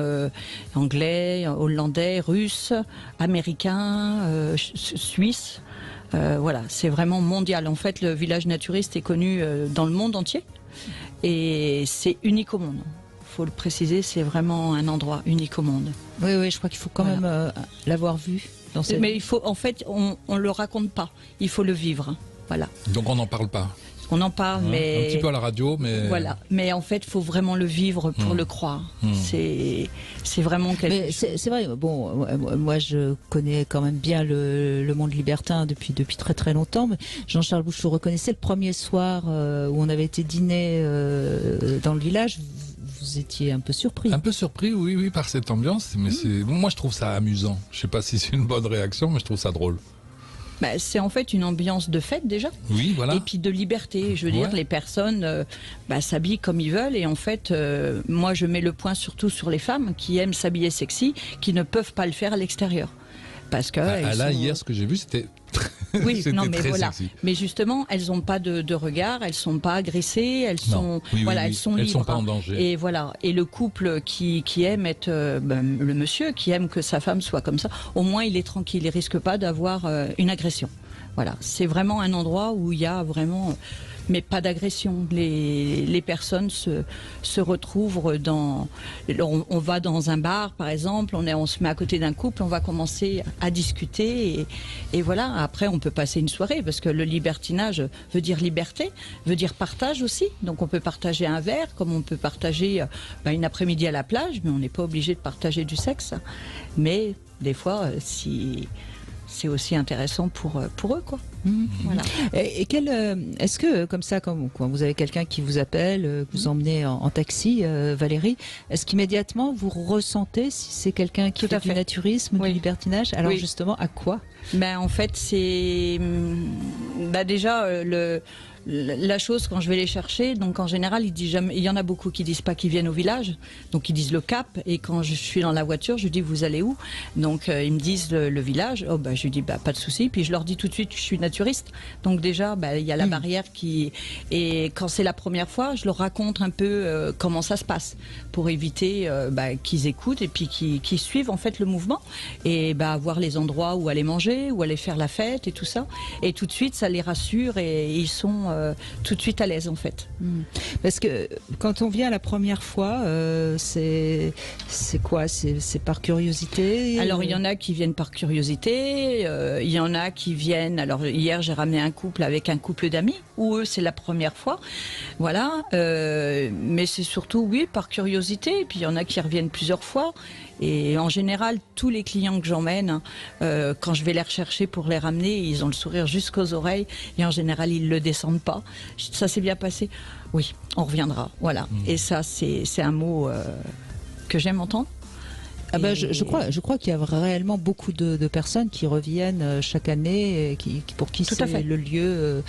anglais, hollandais, russe, américain, suisse. Voilà, c'est vraiment mondial. En fait, le village naturiste est connu dans le monde entier et c'est unique au monde. Faut le préciser, c'est vraiment un endroit unique au monde. Oui, je crois qu'il faut quand même l'avoir vu. Mais il faut, en fait, on le raconte pas. Il faut le vivre. Voilà. Donc on n'en parle pas. On en parle, mais un petit peu à la radio, mais voilà. Mais en fait, il faut vraiment le vivre pour le croire. C'est vraiment quelque chose. C'est vrai. Bon, moi, je connais quand même bien le monde libertin depuis très très longtemps. Mais Jean-Charles Bouche, vous reconnaissez le premier soir où on avait été dîner dans le village. Vous étiez un peu surpris. Un peu surpris, oui, par cette ambiance. Mais moi, je trouve ça amusant. Je sais pas si c'est une bonne réaction, mais je trouve ça drôle. Bah, c'est en fait une ambiance de fête déjà. Oui, voilà. Et puis de liberté. Je veux dire, les personnes s'habillent comme ils veulent. Et en fait, moi, je mets le point surtout sur les femmes qui aiment s'habiller sexy, qui ne peuvent pas le faire à l'extérieur. Parce que hier, ce que j'ai vu, c'était oui, c'était non, mais très voilà. sexy. Mais justement, elles n'ont pas de regard, elles sont pas agressées, elles sont elles sont libres. Elles sont pas en danger. Et voilà. Et le couple qui aime être le monsieur qui aime que sa femme soit comme ça, au moins il est tranquille, il risque pas d'avoir une agression. Voilà, c'est vraiment un endroit où il y a vraiment mais pas d'agression. Les personnes se retrouvent dans... On va dans un bar, par exemple, on se met à côté d'un couple, on va commencer à discuter et voilà. Après, on peut passer une soirée parce que le libertinage veut dire liberté, veut dire partage aussi. Donc, on peut partager un verre comme on peut partager une après-midi à la plage, mais on n'est pas obligé de partager du sexe. Mais des fois, c'est aussi intéressant pour eux, quoi. Voilà. Et est-ce que, comme ça, quand vous avez quelqu'un qui vous appelle, que vous emmenez en taxi, Valérie, est-ce qu'immédiatement vous ressentez si c'est quelqu'un qui fait du naturisme, du libertinage? Alors justement, à quoi? En fait, c'est déjà la chose quand je vais les chercher. Donc en général, il y en a beaucoup qui disent pas qu'ils viennent au village, donc ils disent le Cap. Et quand je suis dans la voiture, je dis vous allez où? Donc ils me disent le village. Je lui dis pas de souci. Puis je leur dis tout de suite que je suis naturiste. Donc déjà, il y a la barrière et quand c'est la première fois, je leur raconte un peu comment ça se passe pour éviter qu'ils écoutent et puis qu'ils suivent en fait le mouvement et voir les endroits où aller manger, où aller faire la fête et tout ça. Et tout de suite, ça les rassure et ils sont tout de suite à l'aise en fait. Parce que quand on vient la première fois, c'est quoi? C'est par curiosité? Alors il y en a qui viennent par curiosité, il y en a qui viennent. Alors hier j'ai ramené un couple avec un couple d'amis où eux c'est la première fois, voilà. Mais c'est surtout par curiosité. Et puis il y en a qui reviennent plusieurs fois. Et en général, tous les clients que j'emmène, quand je vais les rechercher pour les ramener, ils ont le sourire jusqu'aux oreilles. Et en général, ils le descendent pas. Ça s'est bien passé. Oui, on reviendra. Voilà. Et ça, c'est un mot que j'aime entendre. Je crois qu'il y a réellement beaucoup de personnes qui reviennent chaque année, et pour qui c'est le lieu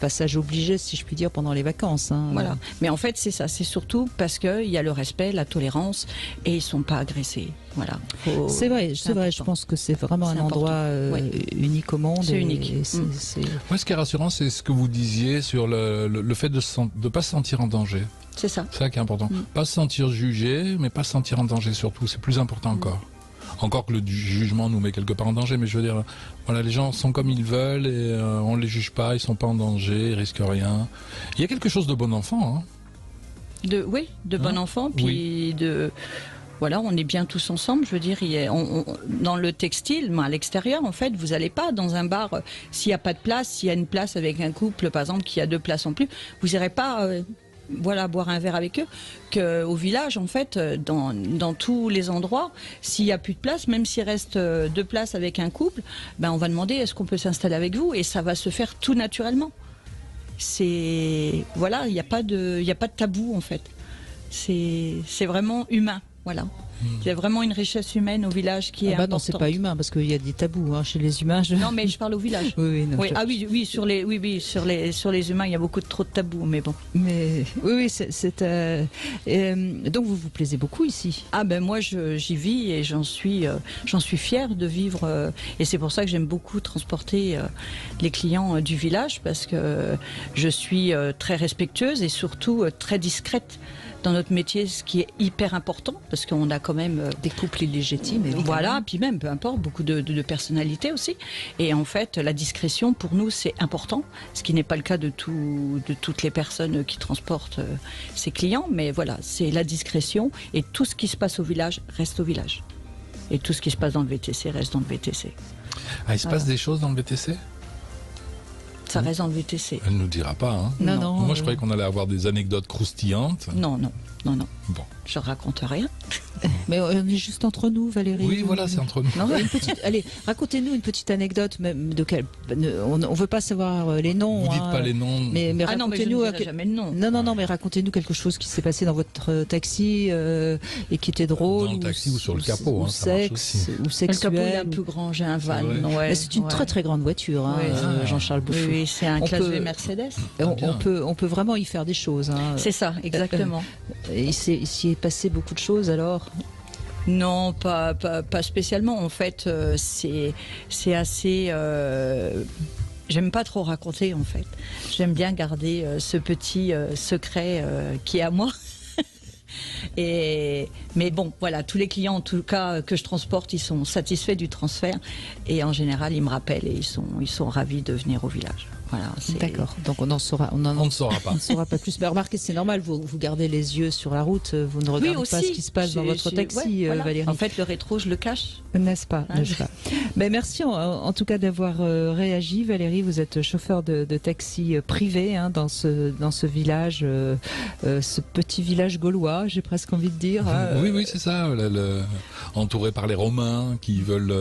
passage obligé, si je puis dire, pendant les vacances. Voilà. Mais en fait, c'est ça. C'est surtout parce qu'il y a le respect, la tolérance, et ils sont pas agressés. Voilà. C'est vrai. Je pense que c'est vraiment un endroit unique au monde. C'est unique. Moi, ce qui est rassurant, c'est ce que vous disiez sur le fait de ne pas se sentir en danger. C'est ça. C'est ça qui est important. Pas se sentir jugé, mais pas se sentir en danger surtout. C'est plus important encore. Encore que le jugement nous met quelque part en danger, mais je veux dire, voilà, les gens sont comme ils veulent et on ne les juge pas, ils sont pas en danger, ils risquent rien. Il y a quelque chose de bon enfant. De bon enfant, puis voilà, on est bien tous ensemble. Je veux dire, dans le textile, à l'extérieur, en fait, vous n'allez pas dans un bar s'il n'y a pas de place, s'il y a une place avec un couple, par exemple, qui a 2 places en plus, vous n'irez pas. Boire un verre avec eux, qu'au village, en fait, dans tous les endroits, s'il n'y a plus de place, même s'il reste 2 places avec un couple, on va demander est-ce qu'on peut s'installer avec vous, et ça va se faire tout naturellement. Voilà, il n'y a pas de tabou, en fait. C'est vraiment humain, voilà. Il y a vraiment une richesse humaine au village qui est importante. Non, c'est pas humain parce qu'il y a des tabous chez les humains. Non, mais je parle au village. Oui, non, oui. Ah oui, sur les humains, il y a beaucoup trop de tabous, mais bon. Mais oui, donc vous vous plaisez beaucoup ici. Ah ben moi j'y vis et j'en suis fière de vivre et c'est pour ça que j'aime beaucoup transporter les clients du village parce que je suis très respectueuse et surtout très discrète dans notre métier, ce qui est hyper important parce qu'on a quand même des couples illégitimes, évidemment. Voilà, puis même peu importe, beaucoup de personnalités aussi. Et en fait, la discrétion pour nous c'est important, ce qui n'est pas le cas de toutes les personnes qui transportent ces clients. Mais voilà, c'est la discrétion et tout ce qui se passe au village reste au village. Et tout ce qui se passe dans le VTC reste dans le VTC. Ah, il se passe des choses dans le VTC ? Ça reste dans le VTC. Elle ne nous dira pas. Hein. Non. Moi, je croyais qu'on allait avoir des anecdotes croustillantes. Non. Bon. Je raconte rien. Mais on est juste entre nous, Valérie. Oui, voilà, c'est entre nous. Non, allez, racontez-nous une petite anecdote. Même on ne veut pas savoir les noms. Vous dites pas les noms. Mais racontez-nous. Je ne dirai jamais le nom. Non, mais racontez-nous quelque chose qui s'est passé dans votre taxi et qui était drôle. Dans le taxi ou sur le capot. Ou sexe, ou sexuel. Le capot est un peu grand, j'ai un van. Ouais. C'est une très très grande voiture, Jean-Charles Bouchou. Oui, c'est un classe V Mercedes. On peut vraiment y faire des choses. C'est ça, exactement. Il s'y est passé beaucoup de choses alors? Non, pas spécialement. En fait, c'est assez. J'aime pas trop raconter en fait. J'aime bien garder ce petit secret qui est à moi. Mais bon, voilà, tous les clients en tout cas que je transporte, ils sont satisfaits du transfert et en général ils me rappellent et ils sont ravis de venir au village. Voilà, d'accord. Donc on ne saura pas. On ne saura pas plus. Mais remarquez, c'est normal. Vous gardez les yeux sur la route. Vous ne regardez pas ce qui se passe dans votre taxi, voilà. Valérie. En fait, le rétro, je le cache. N'est-ce pas, Mais merci en tout cas d'avoir réagi, Valérie. Vous êtes chauffeur de taxi privé dans ce village, ce petit village gaulois. J'ai presque envie de dire. Oui, c'est ça. Entouré par les Romains qui veulent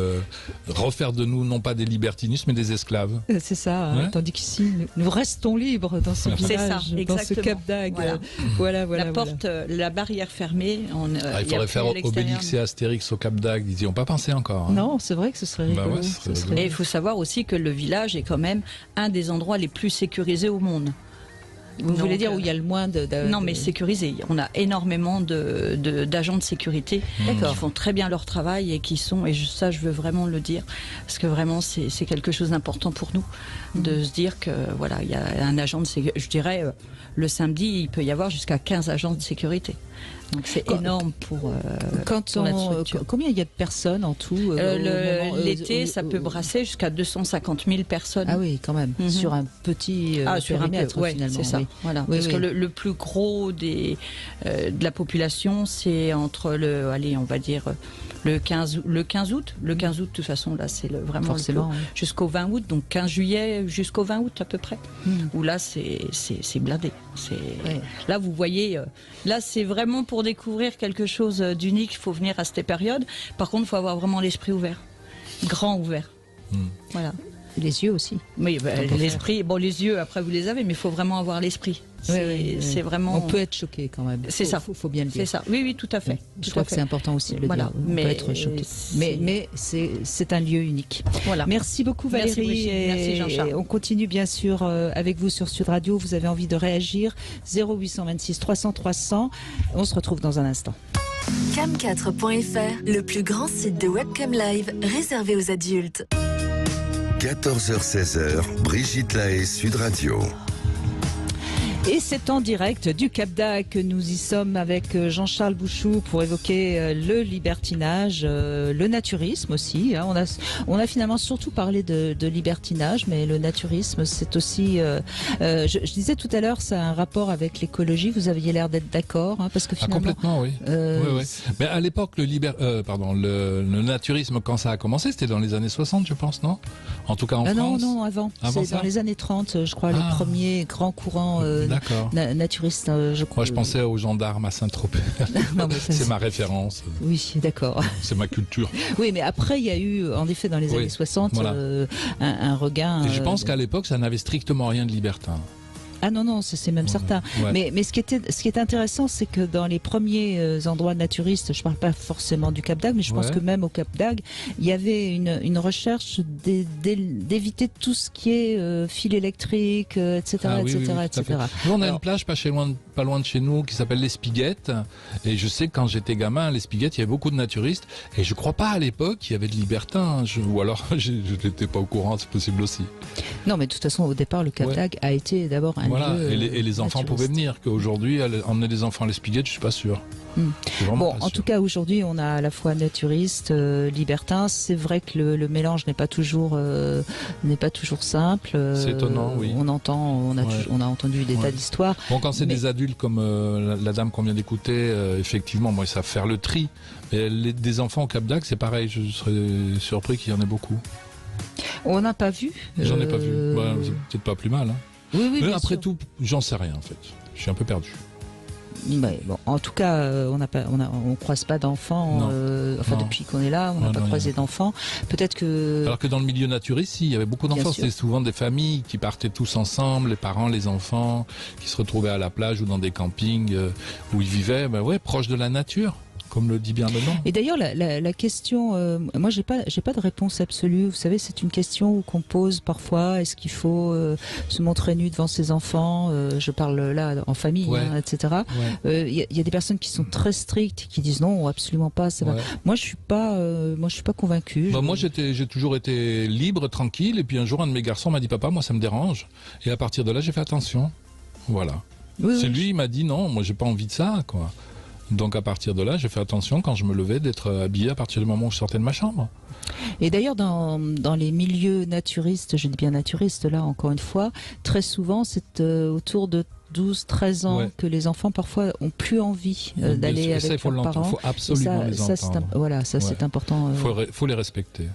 refaire de nous non pas des libertinistes mais des esclaves. C'est ça. Tandis qu'ici, nous restons libres dans ce village, dans ce Cap d'Agde. Voilà. La porte, la barrière fermée. Il faudrait faire Obélix et Astérix au Cap d'Agde. Ils n'y ont pas pensé encore. Non, c'est vrai que ce serait rigolo. Et il faut savoir aussi que le village est quand même un des endroits les plus sécurisés au monde. Vous voulez dire où il y a le moins Non, mais sécurisé. On a énormément d'agents de sécurité qui font très bien leur travail et qui sont, et ça je veux vraiment le dire, parce que vraiment c'est quelque chose d'important pour nous, de se dire que voilà, il y a un agent de sécurité, je dirais, le samedi, il peut y avoir jusqu'à 15 agents de sécurité. Donc c'est énorme pour notre structure. Combien il y a de personnes en tout l'été, ça peut brasser jusqu'à 250 000 personnes. Ah oui, quand même. Sur un petit périmètre, finalement. C'est ça. Oui. Voilà. Parce que le plus gros de la population, c'est entre on va dire le 15 août. Le 15 août, de toute façon, là, c'est vraiment jusqu'au 20 août. Donc 15 juillet jusqu'au 20 août à peu près. Où là, c'est blindé. Là, vous voyez, là, c'est vraiment pour découvrir quelque chose d'unique. Il faut venir à cette période. Par contre, il faut avoir vraiment l'esprit ouvert, grand ouvert. Voilà. Et les yeux aussi. Oui, l'esprit. Bon, les yeux, après, vous les avez, mais il faut vraiment avoir l'esprit. C'est vraiment. On peut être choqué quand même. C'est ça. Faut bien le dire. C'est ça. Oui, tout à fait. Je crois que c'est important aussi de le dire. On peut être choqué. Mais c'est un lieu unique. Voilà. Merci beaucoup Valérie. Merci Jean-Charles. On continue bien sûr avec vous sur Sud Radio. Vous avez envie de réagir 0826 300 300. On se retrouve dans un instant. Cam4.fr, le plus grand site de webcam live réservé aux adultes. 14h-16h, Brigitte Lahaie, Sud Radio. Et c'est en direct du Cap d'Agde que nous y sommes avec Jean-Charles Bouchou pour évoquer le libertinage, le naturisme aussi. On a finalement surtout parlé de libertinage, mais le naturisme, c'est aussi... je disais tout à l'heure, ça a un rapport avec l'écologie. Vous aviez l'air d'être d'accord, parce que finalement... complètement, oui. Oui. Mais à l'époque, le naturisme, quand ça a commencé, c'était dans les années 60, je pense, non? En tout cas en France. Non, avant. C'est dans les années 30, je crois, les premiers grands courants naturiste, je crois. Moi, je pensais aux gendarmes à Saint-Tropez. C'est ma référence. Oui, d'accord. C'est ma culture. Oui, mais après, il y a eu, en effet, dans les années 60, un regain. Et je pense qu'à l'époque, ça n'avait strictement rien de libertin. Ah non, c'est même certain. Ouais. Mais ce qui est intéressant, c'est que dans les premiers endroits naturistes, je parle pas forcément du Cap d'Agde, mais je pense que même au Cap d'Agde, il y avait une recherche d'éviter tout ce qui est fil électrique, etc., etc. Nous, on a une plage pas loin de chez nous qui s'appelle l'Espiguette. Et je sais que quand j'étais gamin, à l'Espiguette, il y avait beaucoup de naturistes. Et je crois pas à l'époque qu'il y avait de libertins. Ou alors, je n'étais pas au courant, c'est possible aussi. Non, mais de toute façon, au départ, le Cap d'Agde a été d'abord un lieu et les enfants pouvaient venir. Qu'aujourd'hui, emmener des enfants à l'Espiguette, je suis pas sûr. Bon, en tout cas, aujourd'hui, on a à la fois naturistes, libertins. C'est vrai que le mélange n'est pas toujours simple. C'est étonnant, oui. On a entendu des tas d'histoires. Bon, quand c'est des adultes comme la dame qu'on vient d'écouter, effectivement, moi, ils savent faire le tri. Mais des enfants au Cap d'Agde, c'est pareil. Je serais surpris qu'il y en ait beaucoup. On n'a pas vu. J'en ai pas vu. C'est peut-être pas plus mal. Hein. Oui, mais après tout, j'en sais rien en fait. Je suis un peu perdu. Ouais, bon, en tout cas, on croise pas d'enfants. Depuis qu'on est là, on n'a pas croisé d'enfants. Peut-être que. Alors que dans le milieu naturiste, il y avait beaucoup d'enfants. C'était souvent des familles qui partaient tous ensemble, les parents, les enfants, qui se retrouvaient à la plage ou dans des campings où ils vivaient, proches de la nature. Comme le dit bien le nom. Et d'ailleurs, la question, moi, j'ai pas de réponse absolue. Vous savez, c'est une question qu'on pose parfois. Est-ce qu'il faut se montrer nu devant ses enfants? Je parle là en famille, etc. Il y a des personnes qui sont très strictes, qui disent non, absolument pas. Ça va. Moi, je suis pas convaincue. Moi, j'ai toujours été libre, tranquille. Et puis un jour, un de mes garçons m'a dit, papa, moi, ça me dérange. Et à partir de là, j'ai fait attention. Voilà. Lui, il m'a dit non, moi, j'ai pas envie de ça, quoi. Donc à partir de là, j'ai fait attention quand je me levais d'être habillé à partir du moment où je sortais de ma chambre. Et d'ailleurs, dans les milieux naturistes, je dis bien naturistes là encore une fois, très souvent c'est autour de 12-13 ans que les enfants parfois ont plus envie d'aller avec leurs parents. Il faut absolument les entendre. C'est important. Faut les respecter.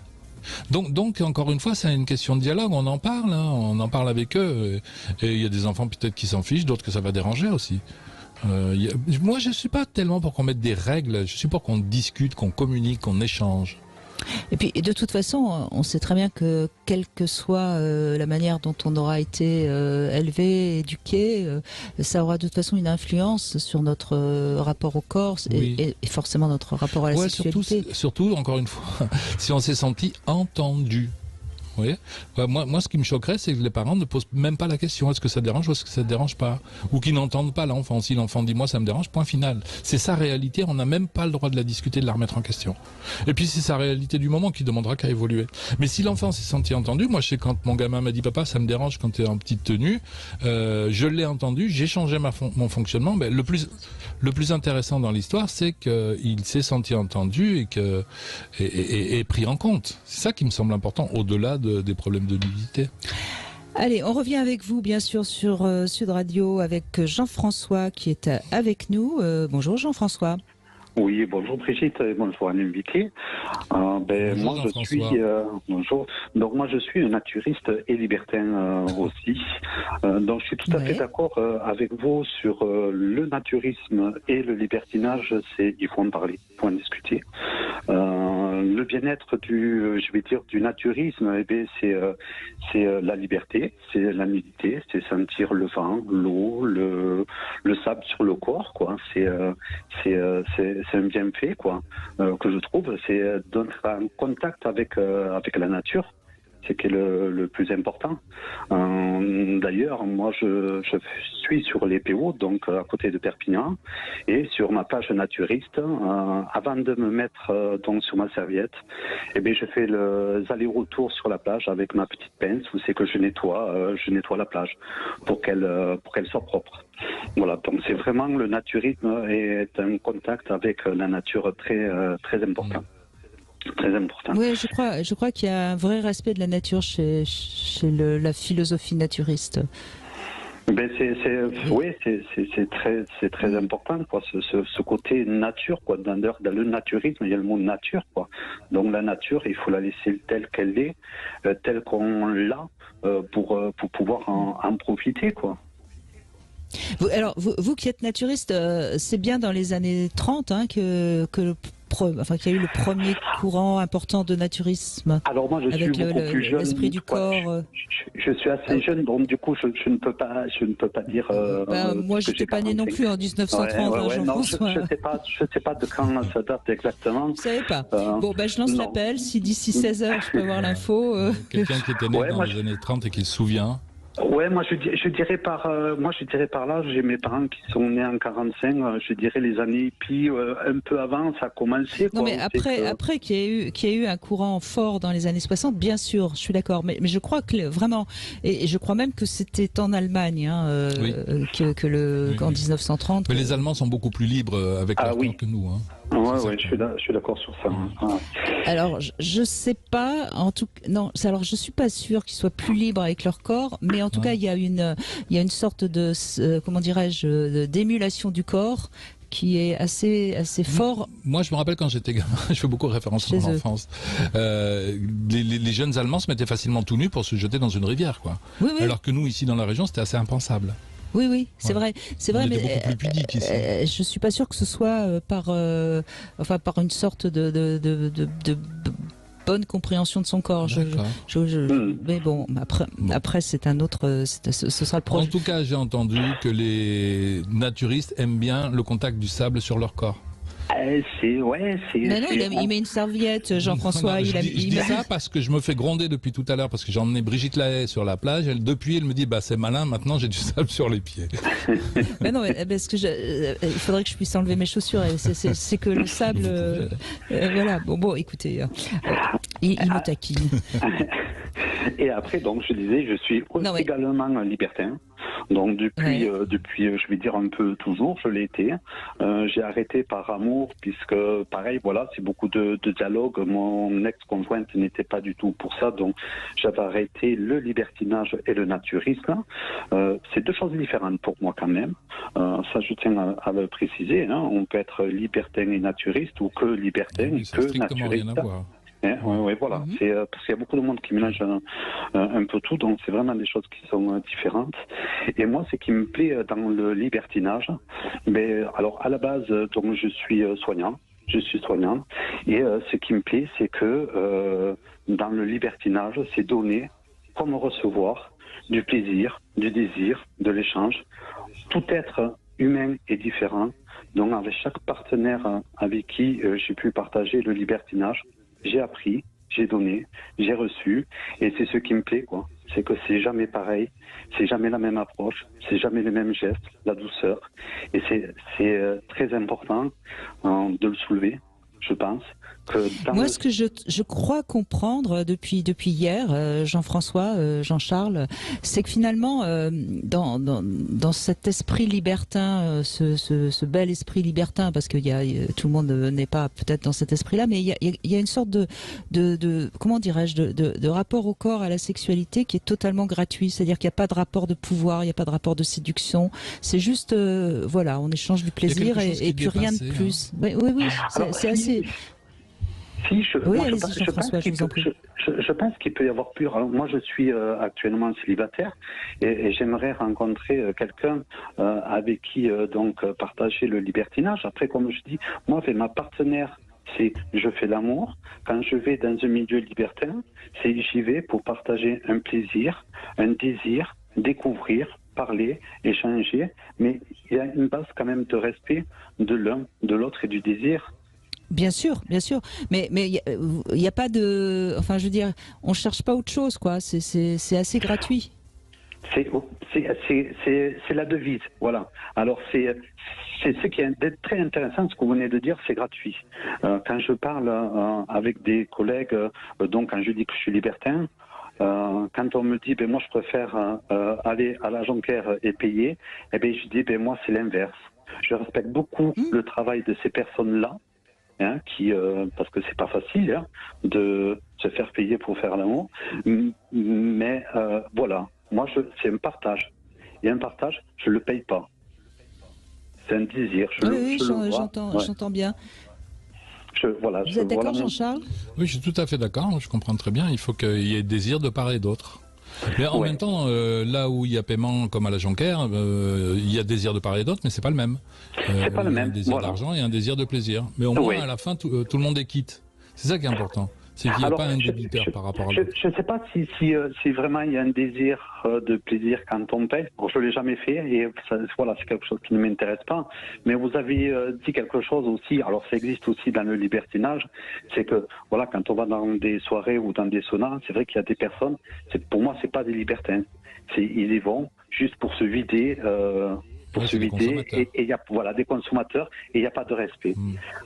Donc encore une fois, c'est une question de dialogue. On en parle, on en parle avec eux. Et il y a des enfants peut-être qui s'en fichent, d'autres que ça va déranger aussi. Moi, je suis pas tellement pour qu'on mette des règles. Je suis pour qu'on discute, qu'on communique, qu'on échange. Et puis, de toute façon, on sait très bien que quelle que soit la manière dont on aura été élevé, éduqué, ça aura de toute façon une influence sur notre rapport au corps et forcément notre rapport à la sexualité. Surtout, encore une fois, si on s'est senti entendu. Oui. Moi, ce qui me choquerait, c'est que les parents ne posent même pas la question est-ce que ça dérange ou est-ce que ça ne dérange pas, ou qu'ils n'entendent pas l'enfant. Si l'enfant dit moi ça me dérange, point final. C'est sa réalité, on n'a même pas le droit de la discuter, de la remettre en question. Et puis c'est sa réalité du moment qui demandera qu'à évoluer. Mais si l'enfant s'est senti entendu, moi je sais quand mon gamin m'a dit papa ça me dérange quand tu es en petite tenue, je l'ai entendu, j'ai changé mon fonctionnement. Ben, le plus intéressant dans l'histoire, c'est qu'il s'est senti entendu et pris en compte. C'est ça qui me semble important au-delà des problèmes de nudité. Allez, on revient avec vous, bien sûr, sur Sud Radio, avec Jean-François qui est avec nous. Bonjour Jean-François. Oui, bonjour Brigitte, et bonjour à l'invité. Bonjour, bonjour. Donc moi je suis un naturiste et libertin aussi. Donc je suis tout à fait d'accord avec vous sur le naturisme et le libertinage. Il faut en parler, il faut en discuter. Le bien-être du naturisme, c'est la liberté, c'est la nudité, c'est sentir le vent, l'eau, le sable sur le corps, quoi. C'est un bienfait, quoi, que je trouve, c'est d'être en contact avec la nature. C'est qui est le plus important. D'ailleurs, moi, je suis sur les PO, donc à côté de Perpignan, et sur ma page naturiste, avant de me mettre donc sur ma serviette, je fais les allers-retours sur la plage avec ma petite pince, où c'est que je nettoie la plage pour qu'elle soit propre. Voilà, donc c'est vraiment le naturisme est un contact avec la nature très très important. Très important. Oui, je crois qu'il y a un vrai respect de la nature chez la philosophie naturiste. C'est très important, quoi. Ce côté nature, quoi. Dans le naturisme, il y a le mot nature, quoi. Donc la nature, il faut la laisser telle qu'elle est, telle qu'on l'a, pour pouvoir en profiter, quoi. Vous qui êtes naturiste, c'est bien dans les années 30 que qui a eu le premier courant important de naturisme. Alors moi, je suis beaucoup plus jeune. L'esprit du corps. Je suis assez jeune, donc du coup, je ne peux pas dire. Moi, je n'étais pas né non plus en 1930, Jean-François. Je sais pas de quand ça date exactement. Vous savez pas. Je lance l'appel. Si d'ici 16 heures, je peux avoir l'info. Quelqu'un qui était né dans les années 30 et qui se souvient. Ouais, moi je dirais par là, j'ai mes parents qui sont nés en 45, je dirais les années puis un peu avant ça a commencé. Non mais après qu'il y ait eu un courant fort dans les années 60, bien sûr, je suis d'accord, mais je crois que vraiment et je crois même que c'était en Allemagne qu'en 1930. Mais les Allemands sont beaucoup plus libres avec leur corps que nous. Ouais, je suis d'accord sur ça. Alors, je sais pas, alors je suis pas sûre qu'ils soient plus libres avec leur corps, mais en tout cas, il y a une sorte de, comment dirais-je, d'émulation du corps qui est assez fort. Moi, je me rappelle quand j'étais gamin, je fais beaucoup référence à mon enfance. Les jeunes Allemands se mettaient facilement tout nus pour se jeter dans une rivière, quoi. Oui. Alors que nous, ici, dans la région, c'était assez impensable. Oui, c'est vrai, mais beaucoup plus pudique ici. Je suis pas sûre que ce soit par une sorte de bonne compréhension de son corps. Mais bon, après c'est un autre, ce sera le projet. En tout cas, j'ai entendu que les naturistes aiment bien le contact du sable sur leur corps. Il met une serviette, Jean-François. Je dis ça parce que je me fais gronder depuis tout à l'heure parce que j'ai emmené Brigitte Lahaye sur la plage. Depuis, elle me dit c'est malin. Maintenant, j'ai du sable sur les pieds. Mais non, parce que il faudrait que je puisse enlever mes chaussures. C'est que le sable, voilà. Bon, écoutez, il me taquine. Et après, donc, je disais, je suis également libertin. Donc depuis, je vais dire un peu toujours, je l'ai été. J'ai arrêté par amour puisque, pareil, voilà, c'est beaucoup de dialogue. Mon ex-conjointe n'était pas du tout pour ça, donc j'avais arrêté le libertinage et le naturisme. C'est deux choses différentes pour moi quand même. Ça, je tiens à le préciser. On peut être libertin et naturiste ou que libertin et que naturiste. Rien à voir. Oui, voilà. C'est parce qu'il y a beaucoup de monde qui mélange un peu tout, donc c'est vraiment des choses qui sont différentes. Et moi, ce qui me plaît dans le libertinage, alors à la base, donc je suis soignant. Et ce qui me plaît, c'est que dans le libertinage, c'est donner comme recevoir du plaisir, du désir, de l'échange. Tout être humain est différent. Donc avec chaque partenaire avec qui j'ai pu partager le libertinage, j'ai appris, j'ai donné, j'ai reçu, et c'est ce qui me plaît, quoi. C'est que c'est jamais pareil, c'est jamais la même approche, c'est jamais les mêmes gestes, la douceur, et c'est très important de le soulever, je pense. Moi, ce que je crois comprendre depuis hier, Jean-François, Jean-Charles, c'est que finalement, dans cet esprit libertin, ce bel esprit libertin, parce que tout le monde n'est pas peut-être dans cet esprit-là, mais il y a une sorte de comment dirais-je, de rapport au corps, à la sexualité qui est totalement gratuit. C'est-à-dire qu'il n'y a pas de rapport de pouvoir, il n'y a pas de rapport de séduction. C'est juste, on échange du plaisir et puis rien de plus. Oui, c'est assez. Je pense qu'il peut y avoir plus. Alors, moi, je suis actuellement célibataire et j'aimerais rencontrer quelqu'un avec qui donc partager le libertinage. Après, comme je dis, moi, avec ma partenaire, je fais l'amour. Quand je vais dans un milieu libertin, j'y vais pour partager un plaisir, un désir, découvrir, parler, échanger. Mais il y a une base quand même de respect de l'un, de l'autre et du désir. Bien sûr, mais il y a pas de, enfin je veux dire, on cherche pas autre chose, quoi. C'est assez gratuit. C'est la devise, voilà. Alors c'est ce qui est très intéressant, ce que vous venez de dire, c'est gratuit. Quand je parle avec des collègues, donc quand je dis que je suis libertin, quand on me dit, moi je préfère aller à la Jonquière et payer, je dis, moi c'est l'inverse. Je respecte beaucoup le travail de ces personnes-là. Parce que c'est pas facile de se faire payer pour faire l'amour, mais voilà, moi c'est un partage, et un partage je le paye pas, c'est un désir. J'entends bien. Voilà, vous êtes d'accord, Jean-Charles? Oui, je suis tout à fait d'accord, je comprends très bien, il faut qu'il y ait désir de part et d'autre. Mais en même temps, là où il y a paiement comme à la Jonquère, il y a désir de part et d'autre, mais c'est pas le même. C'est pas le même. Un désir d'argent et un désir de plaisir. Mais au moins, à la fin, tout le monde est quitte. C'est ça qui est important. C'est qu'il n'y a pas un débiteur par rapport à l'autre. Je ne sais pas si vraiment il y a un désir de plaisir quand on paie. Bon, je ne l'ai jamais fait et voilà, c'est quelque chose qui ne m'intéresse pas. Mais vous avez dit quelque chose aussi, alors ça existe aussi dans le libertinage, c'est que voilà, quand on va dans des soirées ou dans des saunas, c'est vrai qu'il y a des personnes, pour moi, c'est pas des libertins. Ils y vont juste pour se vider. Et il y a voilà, des consommateurs et il n'y a pas de respect.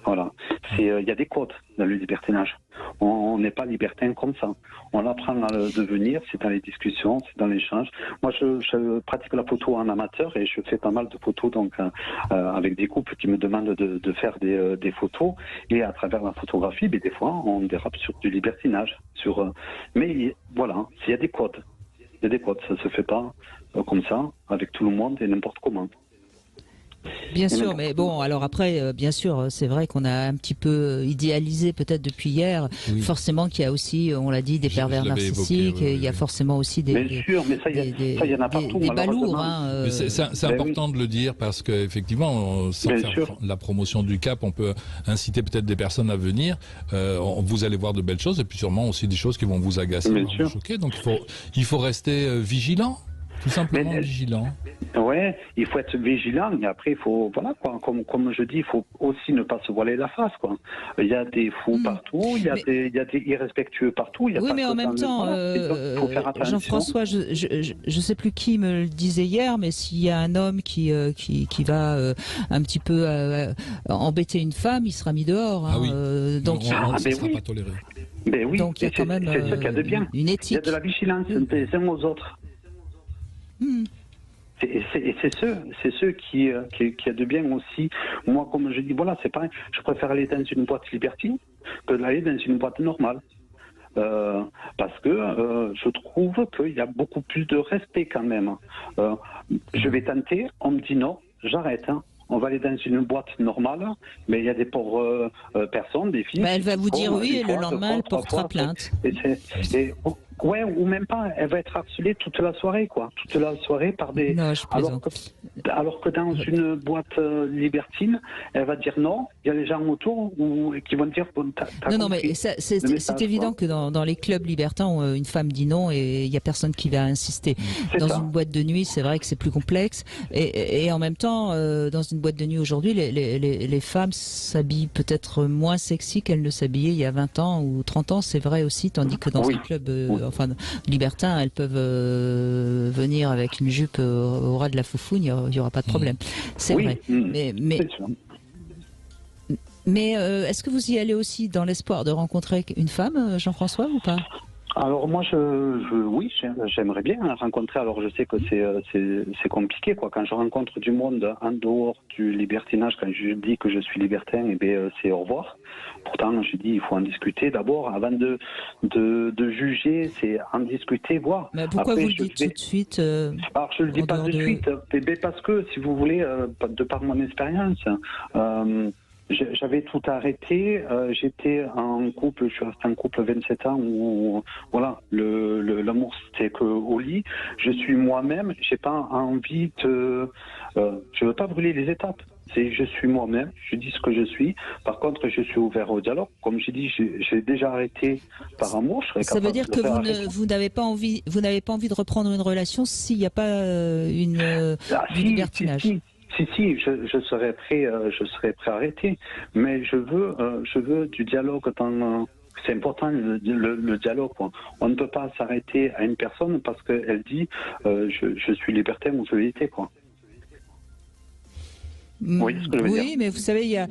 Voilà. Il y a des codes dans le libertinage. On n'est pas libertin comme ça. On apprend à le devenir, c'est dans les discussions, c'est dans l'échange. Moi, je pratique la photo en amateur et je fais pas mal de photos donc avec des couples qui me demandent de faire des photos. Et à travers la photographie, des fois, on dérape sur du libertinage. Mais voilà, il y a des codes. Il y a des codes, ça se fait pas comme ça, avec tout le monde et n'importe comment. Bien sûr, mais bon, alors après, bien sûr, c'est vrai qu'on a un petit peu idéalisé peut-être depuis hier, forcément qu'il y a aussi, on l'a dit, des pervers narcissiques, il y a forcément aussi des... Bien sûr, mais ça, il y en a partout. Des balourds. C'est important de le dire parce qu'effectivement, sans faire la promotion du CAP, on peut inciter peut-être des personnes à venir. Vous allez voir de belles choses et puis sûrement aussi des choses qui vont vous agacer, vous choquer. Donc il faut rester vigilant. Tout simplement vigilant. Ouais, il faut être vigilant, mais après, il faut, voilà, quoi, comme je dis, il faut aussi ne pas se voiler la face, quoi. Il y a des fous partout, il y a des irrespectueux partout. Oui, mais en même temps, Jean-François, je sais plus qui me le disait hier, mais s'il y a un homme qui va un petit peu embêter une femme, il sera mis dehors. Hein, donc, ça ne sera pas toléré. Ben oui, donc il y a quand même c'est ce qu'il y a de bien. Une éthique. Il y a de la vigilance des uns aux autres. Et c'est ceux qui a de bien aussi. Moi, comme je dis, voilà, c'est pareil. Je préfère aller dans une boîte libertine que d'aller dans une boîte normale. Parce que je trouve qu'il y a beaucoup plus de respect quand même. Je vais tenter, on me dit non, j'arrête. On va aller dans une boîte normale, mais il y a des pauvres personnes, des filles. Elle va vous dire oui et le lendemain, elle portera plainte. Ouais, ou même pas, elle va être harcelée toute la soirée, quoi. Toute la soirée par des... Non, je plaisante. Alors que dans une boîte libertine, elle va dire non, il y a les gens autour qui vont dire... Bon, non, mais c'est évident que dans les clubs libertins, une femme dit non et il n'y a personne qui va insister. Dans une boîte de nuit, c'est vrai que c'est plus complexe. Et en même temps, dans une boîte de nuit aujourd'hui, les femmes s'habillent peut-être moins sexy qu'elles ne s'habillaient il y a 20 ans ou 30 ans, c'est vrai aussi, tandis que dans un club... enfin, libertins, elles peuvent venir avec une jupe au ras de la foufoune, il n'y aura pas de problème. C'est vrai. Mais est-ce que vous y allez aussi dans l'espoir de rencontrer une femme, Jean-François, ou pas ? Alors moi, oui, j'aimerais bien rencontrer. Alors je sais que c'est compliqué, quoi. Quand je rencontre du monde en dehors du libertinage, quand je dis que je suis libertin, c'est au revoir. Pourtant, je dis il faut en discuter d'abord avant de juger. C'est en discuter, voir. Mais pourquoi vous le dites tout de suite Alors je le dis pas de suite, parce que si vous voulez, de par mon expérience. J'avais tout arrêté, j'étais en couple, je suis resté en couple 27 ans où voilà, l'amour c'était que au lit. Je suis moi-même, j'ai pas envie je veux pas brûler les étapes. Je suis moi-même, je dis ce que je suis. Par contre, je suis ouvert au dialogue. Comme j'ai dit, j'ai déjà arrêté par amour. Ça veut dire que vous n'avez pas envie de reprendre une relation s'il n'y a pas du libertinage. Si, je serais prêt à arrêter, mais je veux du dialogue. C'est important le dialogue, quoi. On ne peut pas s'arrêter à une personne parce qu'elle dit je suis libertin ou je l'étais, quoi. Oui, mais vous savez,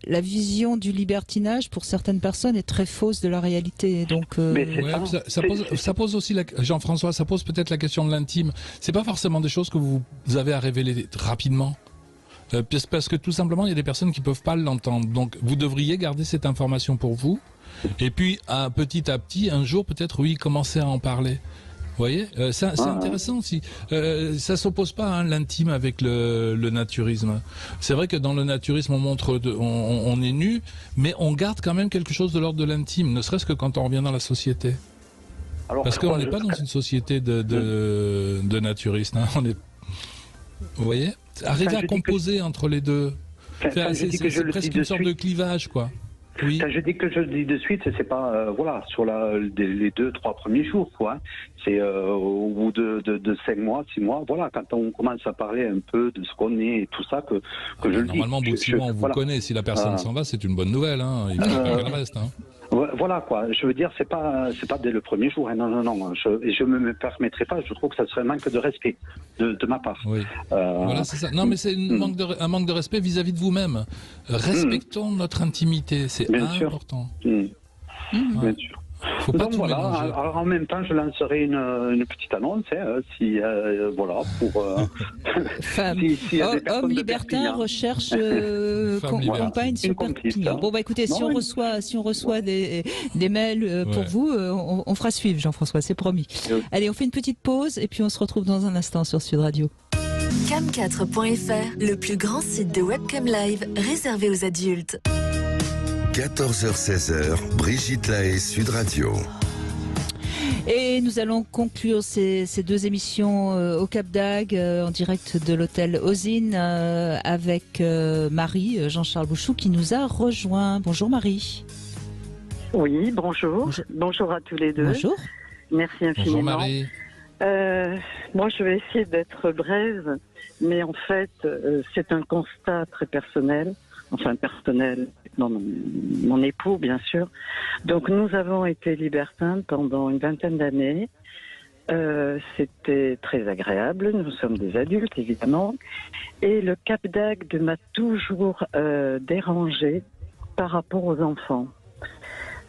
la vision du libertinage pour certaines personnes est très fausse de la réalité. Donc, ça pose aussi, Jean-François, ça pose peut-être la question de l'intime. C'est pas forcément des choses que vous avez à révéler rapidement. Parce que tout simplement, il y a des personnes qui peuvent pas l'entendre. Donc, vous devriez garder cette information pour vous. Et puis, petit à petit, un jour, peut-être, commencer à en parler. Vous voyez, c'est intéressant aussi. Ça s'oppose pas l'intime avec le naturisme. C'est vrai que dans le naturisme, on montre, on est nu, mais on garde quand même quelque chose de l'ordre de l'intime, ne serait-ce que quand on revient dans la société. Alors, parce qu'on n'est pas dans une société de naturistes. Hein. Vous voyez, arriver à composer entre les deux. C'est presque une sorte de clivage, quoi. Oui. Je dis que je le dis de suite, c'est pas sur les 2-3 premiers jours, quoi. C'est au bout de 5 mois, 6 mois, voilà, quand on commence à parler un peu de ce qu'on est et tout ça que je le dis. Normalement, au bout de 6 mois, on vous connaît. Si la personne s'en va, c'est une bonne nouvelle. Hein. Il faut faire le reste. Hein. Voilà quoi. Je veux dire, c'est pas dès le premier jour. Hein. Non. Je me permettrai pas. Je trouve que ça serait un manque de respect de ma part. Oui. Voilà, c'est ça. Non, mais c'est un manque de respect vis-à-vis de vous-même. Respectons notre intimité. C'est important. Bien sûr. Faut pas donc voilà, alors en même temps je lancerai une petite annonce, si voilà, pour homme libertin recherche compagne sur Perpignan. Bon bah écoutez, si on reçoit des mails pour vous, on fera suivre Jean-François, c'est promis. Allez, on fait une petite pause et puis on se retrouve dans un instant sur Sud Radio. Cam4.fr, le plus grand site de webcam live réservé aux adultes. 14h-16h, Brigitte Lahaie, Sud Radio. Et nous allons conclure ces deux émissions au Cap d'Agde, en direct de l'hôtel Ozine, avec Marie, Jean-Charles Bouchou, qui nous a rejoint. Bonjour Marie. Oui, bonjour. Bonjour à tous les deux. Bonjour. Merci infiniment. Bonjour Marie. Moi, je vais essayer d'être brève, mais en fait, c'est un constat très personnel. Enfin, personnel, non, mon époux, bien sûr. Donc, nous avons été libertins pendant une vingtaine d'années. C'était très agréable. Nous sommes des adultes, évidemment. Et le Cap d'Agde m'a toujours dérangé par rapport aux enfants.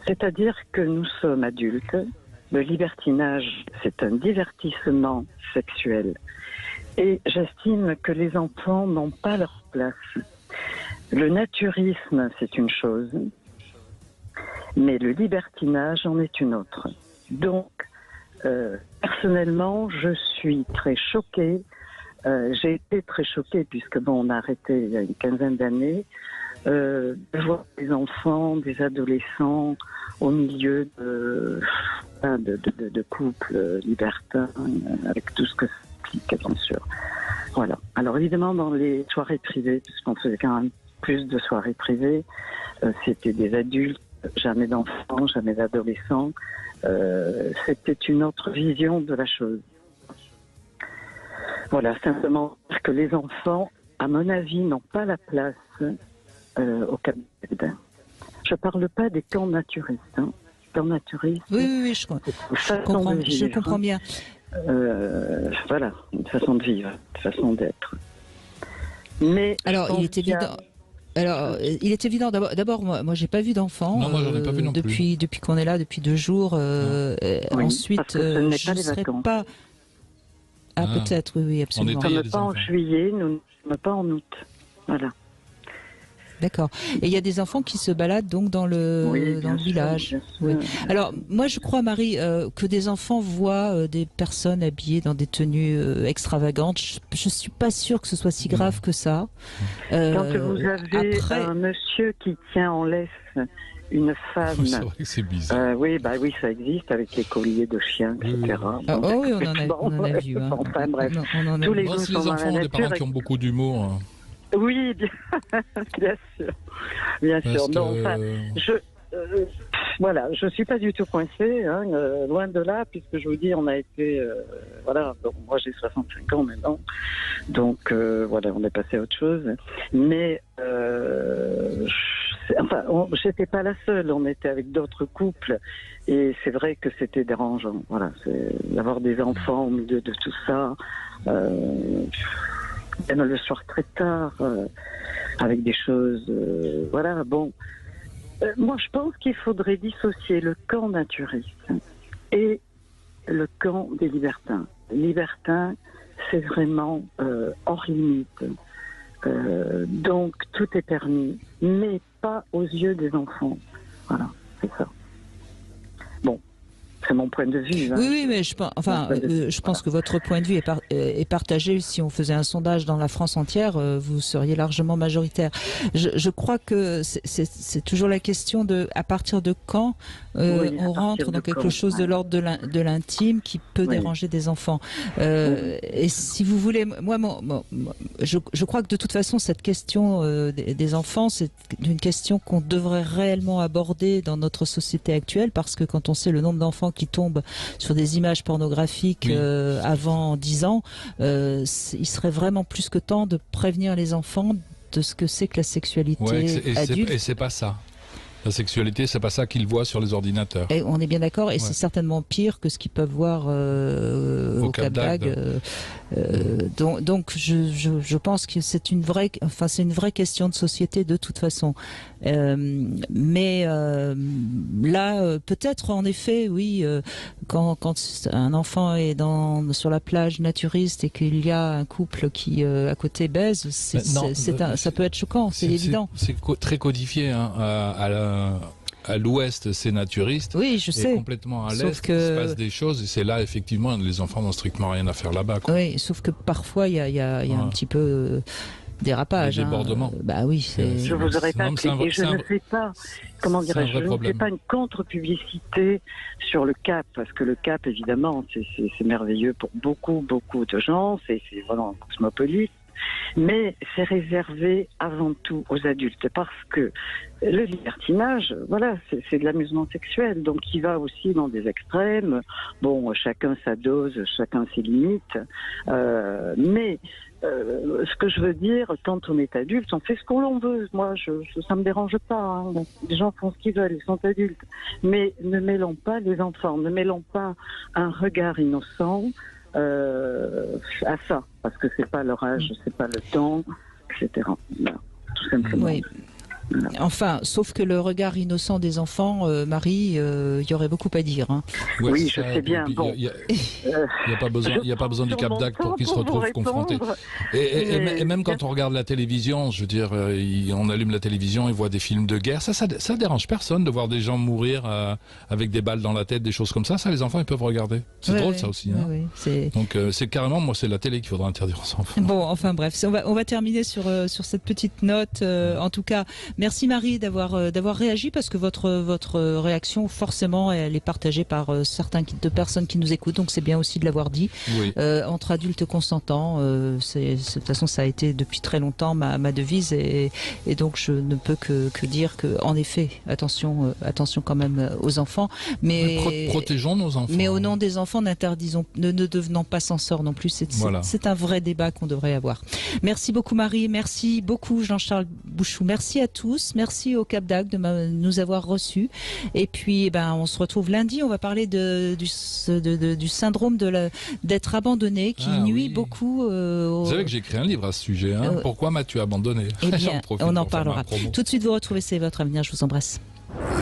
C'est-à-dire que nous sommes adultes. Le libertinage, c'est un divertissement sexuel. Et j'estime que les enfants n'ont pas leur place. Le naturisme, c'est une chose, mais le libertinage en est une autre. Donc, personnellement, je suis très choquée. J'ai été très choquée puisque on a arrêté il y a une quinzaine d'années de voir des enfants, des adolescents au milieu de couples libertins avec tout ce que ça implique, bien sûr. Voilà. Alors évidemment, dans les soirées privées, puisqu'on faisait quand même plus de soirées privées, c'était des adultes, jamais d'enfants, jamais d'adolescents. C'était une autre vision de la chose. Voilà, simplement que les enfants, à mon avis, n'ont pas la place au Cap d'Agde. Je ne parle pas des camps naturistes. Hein. Camps naturistes. Oui, je comprends bien. Voilà, une façon de vivre, une façon d'être. Mais alors, il est évident. Alors, il est évident. D'abord, moi, j'ai pas vu d'enfant. Non, moi, j'en ai pas vu non plus. Depuis qu'on est là, depuis 2 jours. Ensuite, je ne serai pas. Ah, peut-être, oui, absolument. Nous ne sommes pas en juillet, nous ne sommes pas en août. Voilà. D'accord. Et il y a des enfants qui se baladent donc dans le village. Oui. Alors moi je crois, Marie, que des enfants voient des personnes habillées dans des tenues extravagantes. Je suis pas sûre que ce soit si grave que ça. Quand vous avez un monsieur qui tient en laisse une femme. C'est vrai que c'est bizarre. Oui, ça existe avec les colliers de chiens, etc. Oui, on en a vu. Hein. Enfin bref, tous les jours. Si les enfants ont des parents qui ont beaucoup d'humour. Hein. Oui, bien sûr. Non, enfin, je suis pas du tout coincée, hein, loin de là, puisque je vous dis, on a été, moi j'ai 65 ans maintenant, donc on est passé à autre chose. Mais j'étais pas la seule, on était avec d'autres couples, et c'est vrai que c'était dérangeant. Voilà, d'avoir des enfants au milieu de tout ça. Même le soir très tard, avec des choses, moi, je pense qu'il faudrait dissocier le camp naturiste et le camp des libertins. Les libertins, c'est vraiment hors limite. Donc, tout est permis, mais pas aux yeux des enfants. Voilà, c'est ça. Bon, C'est mon point de vue. Hein. Oui, mais je pense que votre point de vue est partagé. Si on faisait un sondage dans la France entière, vous seriez largement majoritaire. Je crois que c'est toujours la question de à partir de quand on rentre dans quelque chose de l'ordre de l'intime qui peut déranger des enfants. Et si vous voulez, moi, je crois que de toute façon, cette question des enfants, c'est une question qu'on devrait réellement aborder dans notre société actuelle, parce que quand on sait le nombre d'enfants qui tombent sur des images pornographiques avant 10 ans, il serait vraiment plus que temps de prévenir les enfants de ce que c'est que la sexualité adulte. Et c'est pas ça. La sexualité, c'est pas ça qu'ils voient sur les ordinateurs. Et on est bien d'accord, et c'est certainement pire que ce qu'ils peuvent voir au Cap d'Agde. Donc je pense que c'est une vraie question de société de toute façon. Mais là, peut-être en effet, oui, quand un enfant est sur la plage naturiste et qu'il y a un couple qui à côté baise, ça peut être choquant, c'est évident. C'est très codifié à l'ouest, c'est naturiste. Oui, je sais. Et complètement à l'est, il se passe des choses. Et c'est là, effectivement, les enfants n'ont strictement rien à faire là-bas. Oui, sauf que parfois, il y a un petit peu dérapage. Débordement. Bah oui, je vous aurais pas et je ne fais pas, comment dirais-je, je ne fais pas une contre-publicité sur le Cap, parce que le Cap, évidemment, c'est merveilleux pour beaucoup de gens, c'est vraiment cosmopolite. Mais c'est réservé avant tout aux adultes, parce que le libertinage, voilà, c'est de l'amusement sexuel, donc il va aussi dans des extrêmes. Bon, chacun sa dose, chacun ses limites, mais ce que je veux dire, quand on est adulte, on fait ce qu'on veut. Moi, ça me dérange pas. Hein. Les gens font ce qu'ils veulent, ils sont adultes. Mais ne mêlons pas les enfants, ne mêlons pas un regard innocent à ça, parce que c'est pas leur âge, c'est pas le temps, etc. Voilà, tout simplement. Oui. Voilà. Enfin, sauf que le regard innocent des enfants, Marie, il y aurait beaucoup à dire. Hein. Ouais, oui, je sais bien. Bon, il n'y a pas besoin du Cap d'Agde pour qu'ils se retrouvent confrontés. Et même quand on regarde la télévision, je veux dire, on allume la télévision et voit des films de guerre. Ça dérange personne de voir des gens mourir avec des balles dans la tête, des choses comme ça. Ça, les enfants, ils peuvent regarder. C'est drôle, ça aussi. Hein. Donc, c'est carrément, moi, c'est la télé qu'il faudra interdire aux enfants. Bon, enfin bref, on va terminer sur cette petite note. En tout cas, merci Marie d'avoir réagi, parce que votre réaction, forcément, elle est partagée par certaines personnes qui nous écoutent, donc c'est bien aussi de l'avoir dit. Oui. Entre adultes consentants, de toute façon ça a été depuis très longtemps ma devise, et donc je ne peux que dire que, en effet, attention quand même aux enfants, mais protégeons nos enfants. Mais au nom des enfants, ne devenons pas censeurs non plus. C'est un vrai débat qu'on devrait avoir. Merci beaucoup Marie, merci beaucoup Jean-Charles Bouchou, merci à tous. Merci au Cap d'Agde de nous avoir reçus. Et puis, on se retrouve lundi. On va parler du syndrome d'être abandonné, qui nuit beaucoup. Vous savez que j'ai écrit un livre à ce sujet. Hein. Pourquoi m'as-tu abandonné? Eh bien, on en parlera. Tout de suite, vous retrouvez C'est votre avenir. Je vous embrasse.